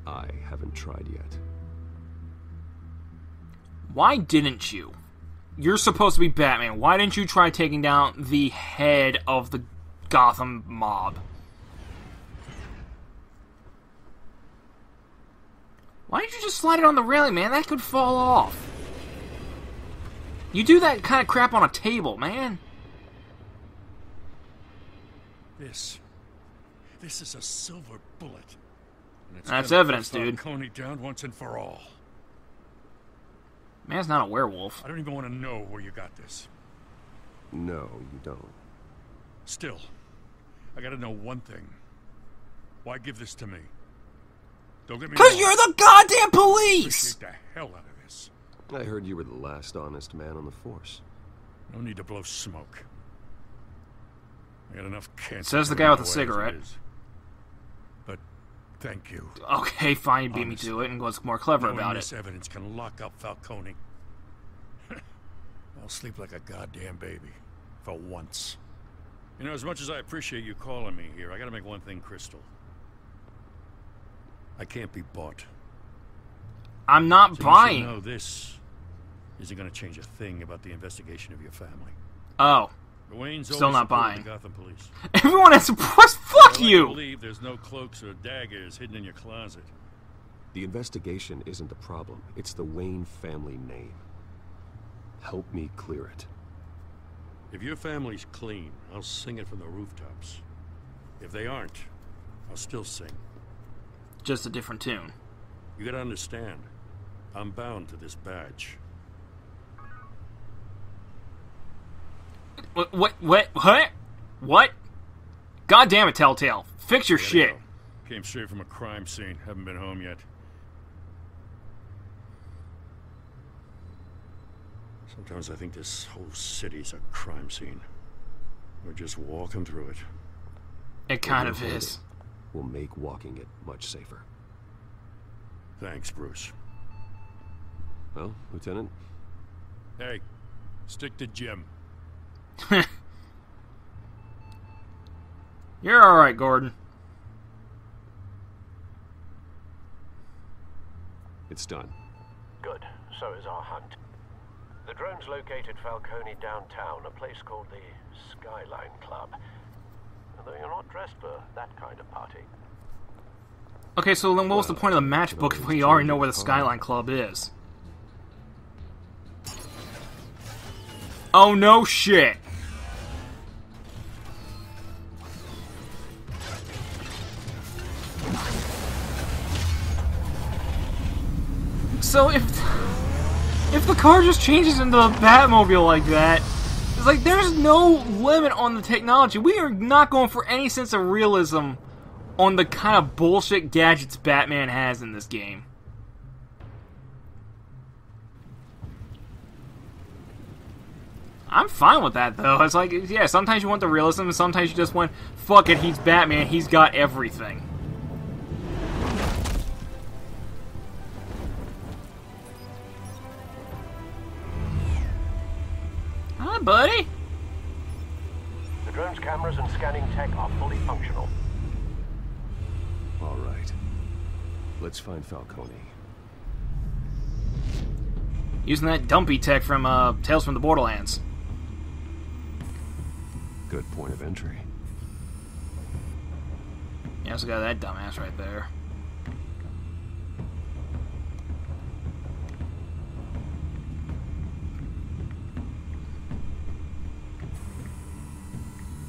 I haven't tried yet.
Why didn't you? You're supposed to be Batman. Why didn't you try taking down the head of the Gotham mob? Why didn't you just slide it on the railing, man? That could fall off. You do that kind of crap on a table, man.
This is a silver bullet. And it's
That's
gonna
evidence,
put
dude.
Falcone down once and for all.
Man's not a werewolf.
I don't even want to know where you got this.
No, you don't.
Still, I gotta know one thing. Why give this to me? Don't get me wrong.
'Cause you're the goddamn police!
Appreciate the hell out of this.
I heard you were the last honest man on the force.
No need to blow smoke. I got enough cancer.
Says the guy with the cigarette.
But thank you.
Okay, fine, you beat me to it and was more clever
Knowing
about
this
it.
evidence can lock up Falcone. I'll sleep like a goddamn baby. For once. You know, as much as I appreciate you calling me here, I gotta make one thing crystal. I can't be bought.
I'm not buying.
You should know this isn't gonna change a thing about the investigation of your family.
Oh.
The Wayne's
Still
always
not
supported
buying.
the Gotham police.
Everyone has suppressed. Fuck
I
you!
believe there's no cloaks or daggers hidden in your closet.
The investigation isn't the problem. It's the Wayne family name. Help me clear it.
If your family's clean, I'll sing it from the rooftops. If they aren't, I'll still sing.
Just a different tune.
You gotta understand, I'm bound to this badge.
What? God damn it, Telltale. Fix your
Gotta
shit.
go. Came straight from a crime scene. Haven't been home yet. Sometimes I think this whole city's a crime scene. We're just walking through it.
It kind of is.
Will make walking it much safer.
Thanks, Bruce.
Well, Lieutenant?
Hey, stick to Jim.
You're alright, Gordon.
It's done.
Good. So is our hunt. The drones located Falcone downtown, a place called the Skyline Club. Although you're not dressed for that kind of party.
Okay, so then what was the point of the matchbook if we already know where the Skyline Club is? Oh no shit! So if the car just changes into a Batmobile like that, it's like there's no limit on the technology. We are not going for any sense of realism on the kind of bullshit gadgets Batman has in this game. I'm fine with that, though. It's like, yeah, sometimes you want the realism, and sometimes you just want, fuck it, he's Batman, he's got everything. Hi, buddy.
The drone's cameras and scanning tech are fully functional.
All right. Let's find Falcone.
Using that dumpy tech from Tales from the Borderlands.
Good point of entry.
You also got that dumbass right there.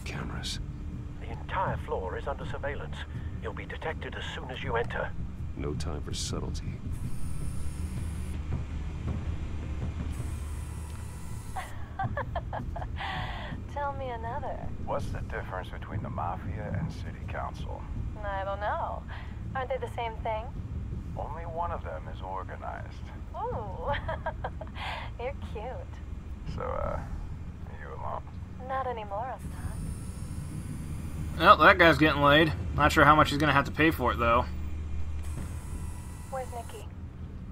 Cameras.
The entire floor is under surveillance. You'll be detected as soon as you enter.
No time for subtlety.
Tell me another.
What's the difference between the Mafia and City Council?
I don't know. Aren't they the same thing?
Only one of them is organized.
Ooh. You're cute.
So, are you alone?
Not anymore, Ostat.
Well, that guy's getting laid. Not sure how much he's gonna have to pay for it, though.
Where's Nikki?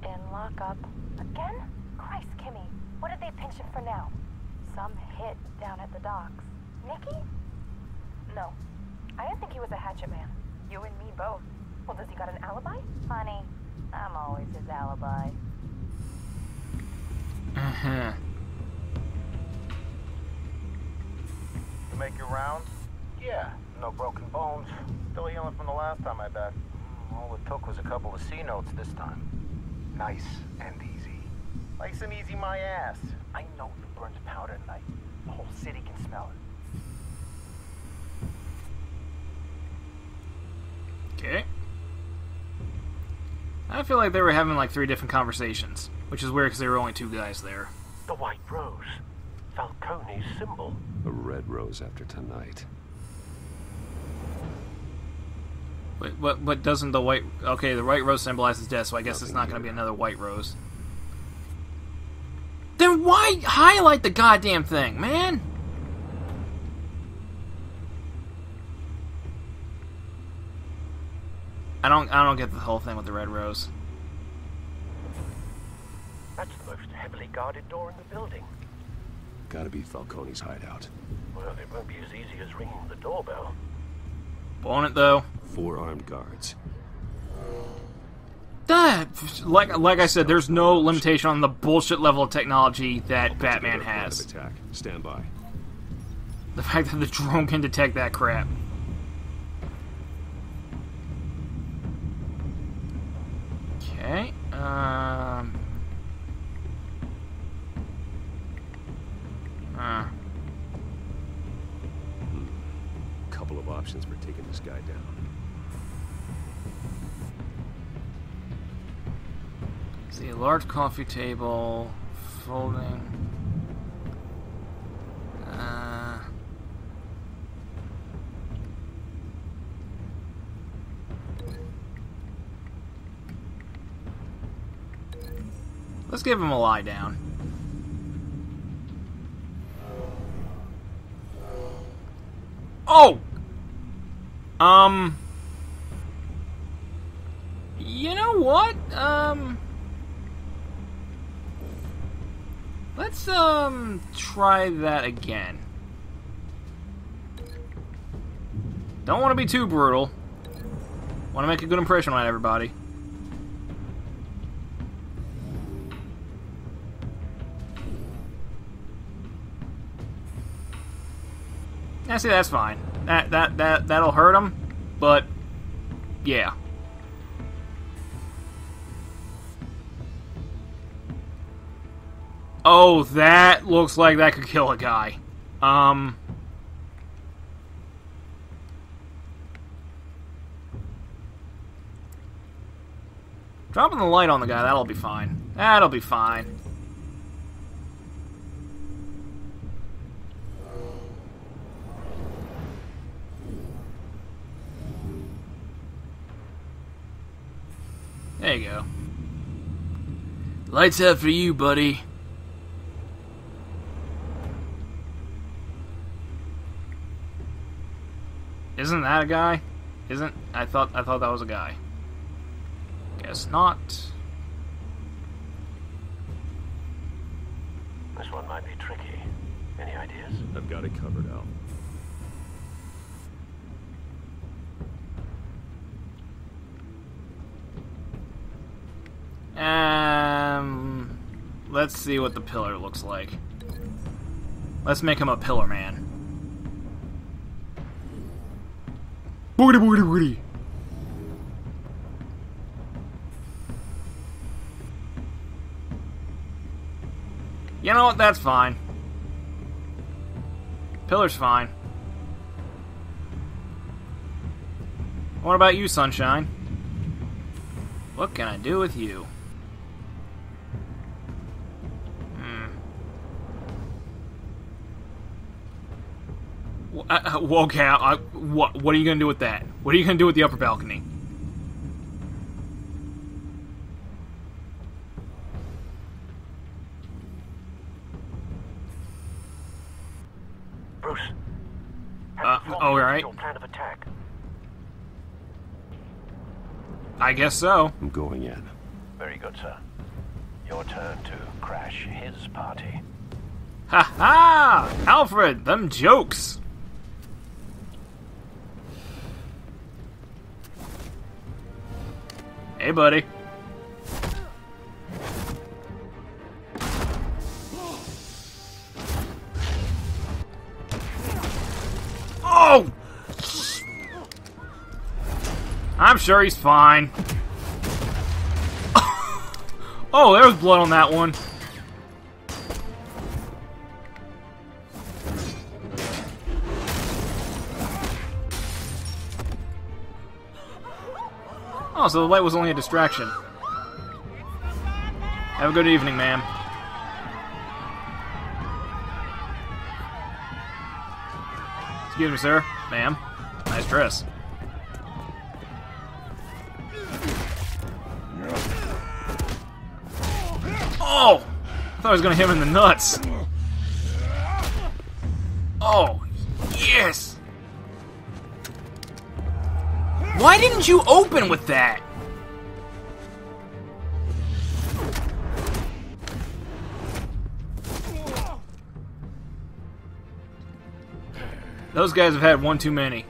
In lockup. Again? Christ, Kimmy. What did they pinch him for now? Some hit down at the docks. Nikki? No. I didn't think he was a hatchet man. You and me both. Well, does he got an alibi? Honey, I'm always his alibi.
Uh-huh.
You make your rounds? Yeah, no broken bones. Still healing from the last time I bet. All it took was a couple of C notes this time. Nice and easy. Nice and easy my ass. I know you burned powder tonight. The whole city can smell it.
Okay. I feel like they were having like 3 different conversations, which is weird because there were only 2 guys there.
The White Rose. Falcone's symbol.
A red rose after tonight.
Wait, what doesn't the white... Okay, the white rose symbolizes death, so I guess it's not going to be another white rose. Then why highlight the goddamn thing, man? I don't get the whole thing with the red rose.
That's the most heavily guarded door in the building.
Gotta be Falcone's hideout.
Well, it won't be as easy as ringing the doorbell.
Won't it, though?
4 armed guards.
Like I said, there's no limitation on the bullshit level of technology that Batman has.
Attack. Stand by.
The fact that the drone can detect that crap. Okay.
Couple of options for taking this guy down.
See, a large coffee table, folding. Let's give him a lie down. Oh! You know what? Let's, try that again. Don't want to be too brutal. Want to make a good impression on everybody. Yeah, see, that's fine. That'll hurt him, but yeah. Oh, that looks like that could kill a guy. Dropping the light on the guy, that'll be fine. That'll be fine. There you go. Lights out for you, buddy. Isn't that a guy? Isn't I thought that was a guy. Guess not.
This one might be tricky. Any ideas?
I've got it covered, Al.
Let's see what the pillar looks like. Let's make him a pillar man. Boogity boogity boogity. You know what? That's fine. Pillar's fine. What about you, Sunshine? What can I do with you? Okay, what are you gonna do with that? What are you gonna do with the upper balcony?
Bruce.
All right.
Your plan of attack.
I guess so.
I'm going in.
Very good, sir. Your turn to crash his party.
Ha ha! Alfred, them jokes. Hey, buddy. Oh! I'm sure he's fine. Oh, there was blood on that one. Oh, so the light was only a distraction. Have a good evening, ma'am. Excuse me, sir. Ma'am. Nice dress. Oh! I thought I was gonna hit him in the nuts. Oh, yes! Why didn't you open with that? Those guys have had one too many.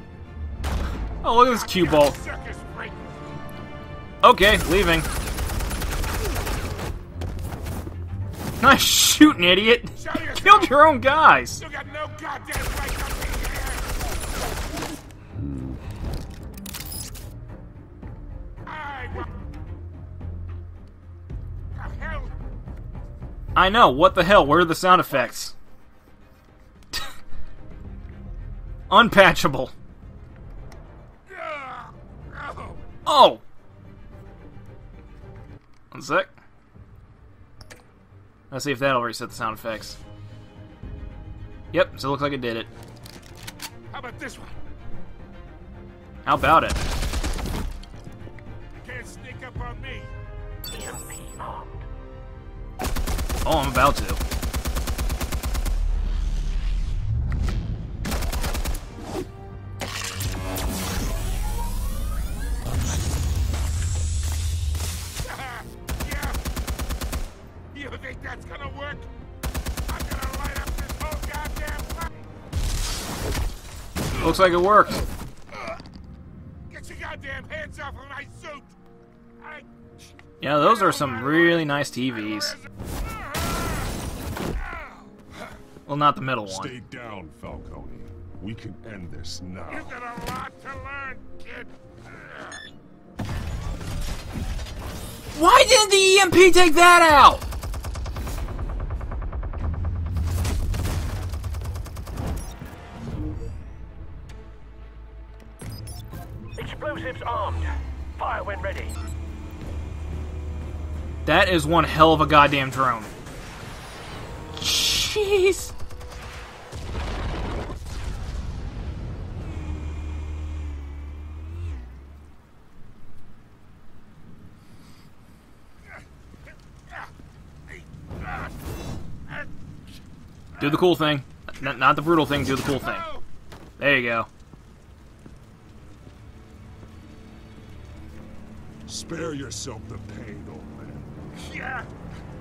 Oh, look at this cue ball. Okay, leaving. Nice shooting, idiot. Killed your own guys.
You got no goddamn right up in here.
I know, what the hell? Where are the sound effects? Unpatchable. Oh! One sec. Let's see if that'll reset the sound effects. Yep, so it looks like it did it.
How about this one?
How about it?
Can't sneak up on me.
EMP armed.
Oh, I'm about to.
You think that's gonna work? I'm gonna light up this whole goddamn place.
Looks like it worked.
Get your goddamn hands off of my suit!
Yeah, those are some really nice TVs. Well, not the middle one.
Stay down, Falcone. We can end this now.
You've got a lot to learn, kid.
Why didn't the EMP take that out?
Explosives armed. Fire when ready.
That is one hell of a goddamn drone. Jeez. Do the cool thing. Not the brutal thing, do the cool thing. There you go.
Spare yourself the pain, old man.
Yeah,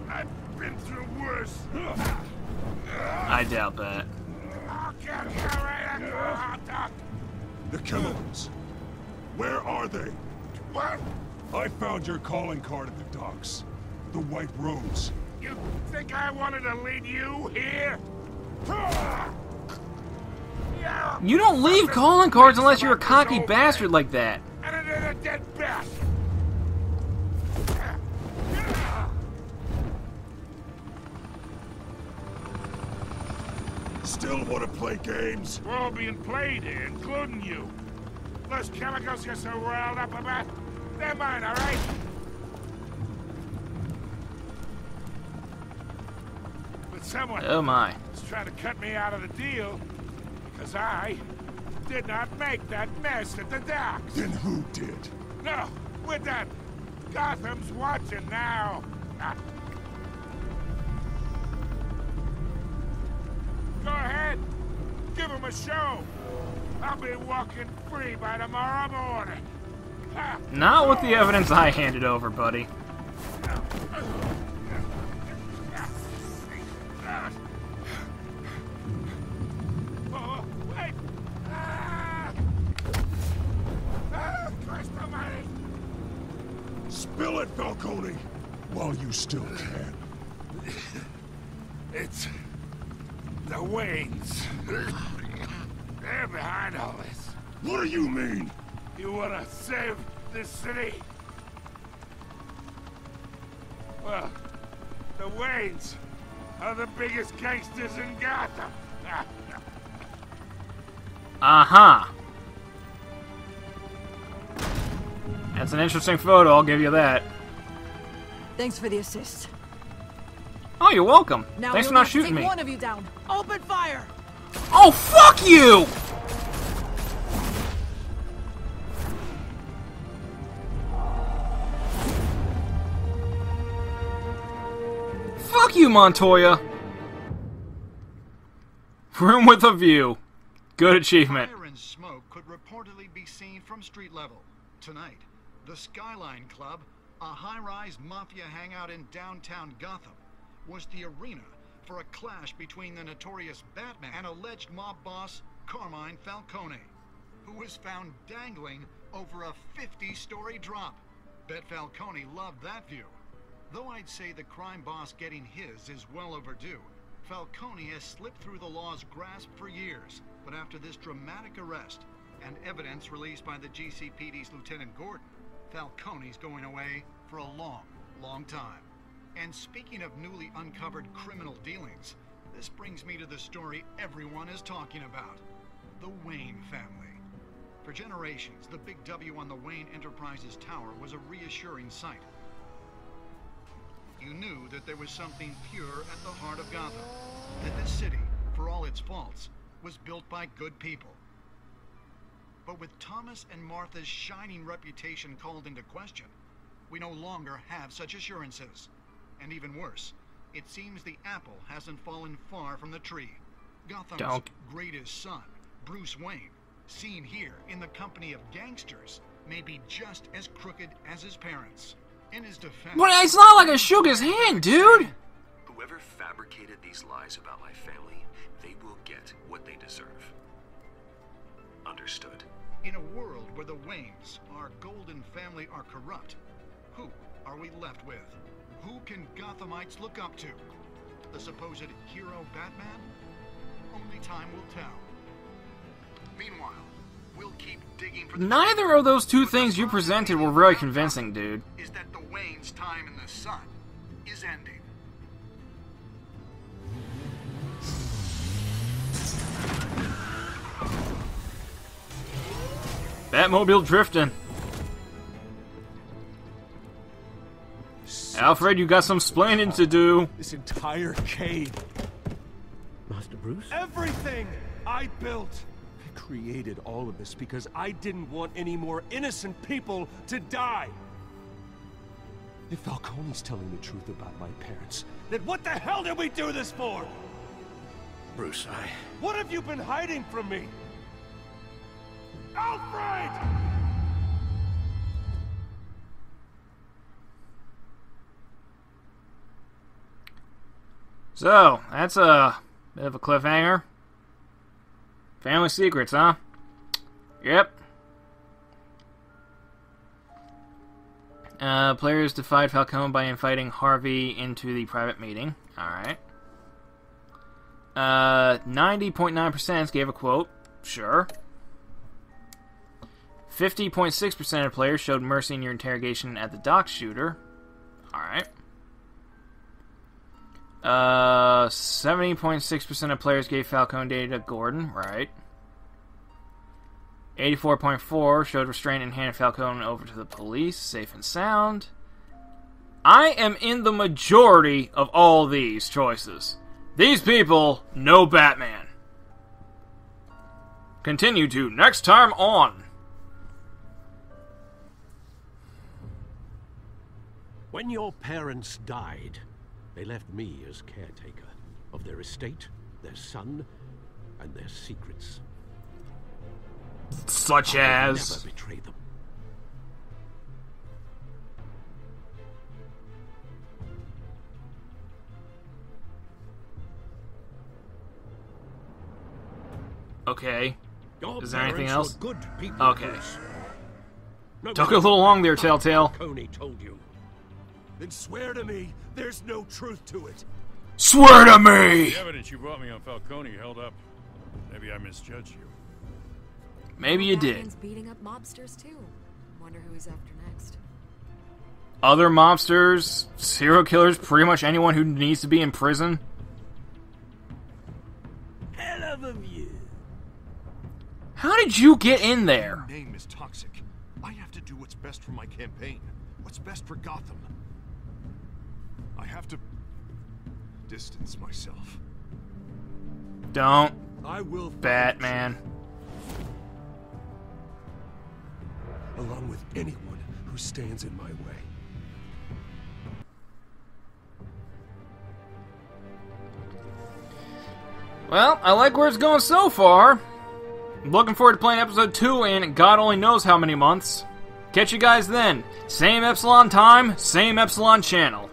I've been through worse.
I doubt that.
I'll get you right after a hot dog.
The chemicals. Where are they?
What?
I found your calling card at the docks. The White Rose.
You think I wanted to lead you here?
You don't leave calling cards unless you're a cocky bastard like that.
And it is a dead bat.
Still want to play games?
We're all being played here, including you. Those chemicals you're so riled up about, they're mine, all right? But someone
Oh my.
is trying to cut me out of the deal because I did not make that mess at the docks.
Then who did?
No, we're done. Gotham's watching now. Go ahead. Give him a show. I'll be walking free by tomorrow morning.
Not with the evidence I handed over, buddy.
Oh, wait. Christ almighty.
Spill it, Falcone, while you still can.
It's the Waynes. They're behind all this.
What do you mean?
You wanna save this city? Well, the Waynes are the biggest gangsters in Gotham.
Uh-huh. That's an interesting photo, I'll give you that.
Thanks for the assist.
Oh, you're welcome.
Now
Thanks for
we'll
not
have to
shooting
take
me.
one of you down. Open fire!
Oh, fuck you! Fuck you, Montoya! Room with a view. Good achievement.
Fire and smoke could reportedly be seen from street level. Tonight, the Skyline Club, a high-rise mafia hangout in downtown Gotham, was the arena for a clash between the notorious Batman and alleged mob boss Carmine Falcone, who was found dangling over a 50-story drop. Bet Falcone loved that view. Though I'd say the crime boss getting his is well overdue, Falcone has slipped through the law's grasp for years. But after this dramatic arrest and evidence released by the GCPD's Lieutenant Gordon, Falcone's going away for a long, long time. And speaking of newly uncovered criminal dealings, this brings me to the story everyone is talking about: the Wayne family. For generations, the big W on the Wayne Enterprises Tower was a reassuring sight. You knew that there was something pure at the heart of Gotham, that this city, for all its faults, was built by good people. But with Thomas and Martha's shining reputation called into question, we no longer have such assurances. And even worse, it seems the apple hasn't fallen far from the tree. Gotham's greatest son, Bruce Wayne, seen here in the company of gangsters, may be just as crooked as his parents. In his defense...
But it's not like I shook his hand, dude!
Whoever fabricated these lies about my family, they will get what they deserve. Understood.
In a world where the Waynes, our golden family, are corrupt, who are we left with? Who can Gothamites look up to? The supposed hero Batman? Only time will tell. Meanwhile, we'll keep digging for
Neither of those two things you presented were very convincing, dude.
is that the Wayne's time in the sun is ending.
Batmobile drifting. Alfred, you got some splaining to do.
This entire cave.
Master Bruce?
Everything I built. I created all of this because I didn't want any more innocent people to die. If Falcone's telling the truth about my parents, then what the hell did we do this for?
Bruce,
What have you been hiding from me? Alfred!
So, that's a bit of a cliffhanger. Family secrets, huh? Yep. Players defied Falcone by inviting Harvey into the private meeting. Alright. 90.9% gave a quote. Sure. 50.6% of players showed mercy in your interrogation at the dock shooter. Alright. 70.6% of players gave Falcone data to Gordon. Right. 84.4% showed restraint and handed Falcone over to the police. Safe and sound. I am in the majority of all these choices. These people know Batman. Continue to next time on.
When your parents died, they left me as caretaker of their estate, their son, and their secrets.
Such
I will
as...
never betray them.
Okay.
Your
Is there anything
parents
else?
were good people,
Okay.
Bruce. No
Took
matter
a little
what
long there, Telltale.
Falcone told you.
Then swear to me there's no truth to it.
Swear to me!
The evidence you brought me on Falcone held up. Maybe I misjudged you.
Maybe you did.
Batman's beating up mobsters too. Wonder who he's after next.
Other mobsters, serial killers, pretty much anyone who needs to be in prison.
Hell of a view.
How did you get in there?
My name is toxic. I have to do what's best for my campaign. What's best for Gotham. I have to distance myself.
Don't.
I will
Batman.
along with anyone who stands in my way.
Well, I like where it's going so far. I'm looking forward to playing episode 2 in God only knows how many months. Catch you guys then. Same Epsilon time, same Epsilon channel.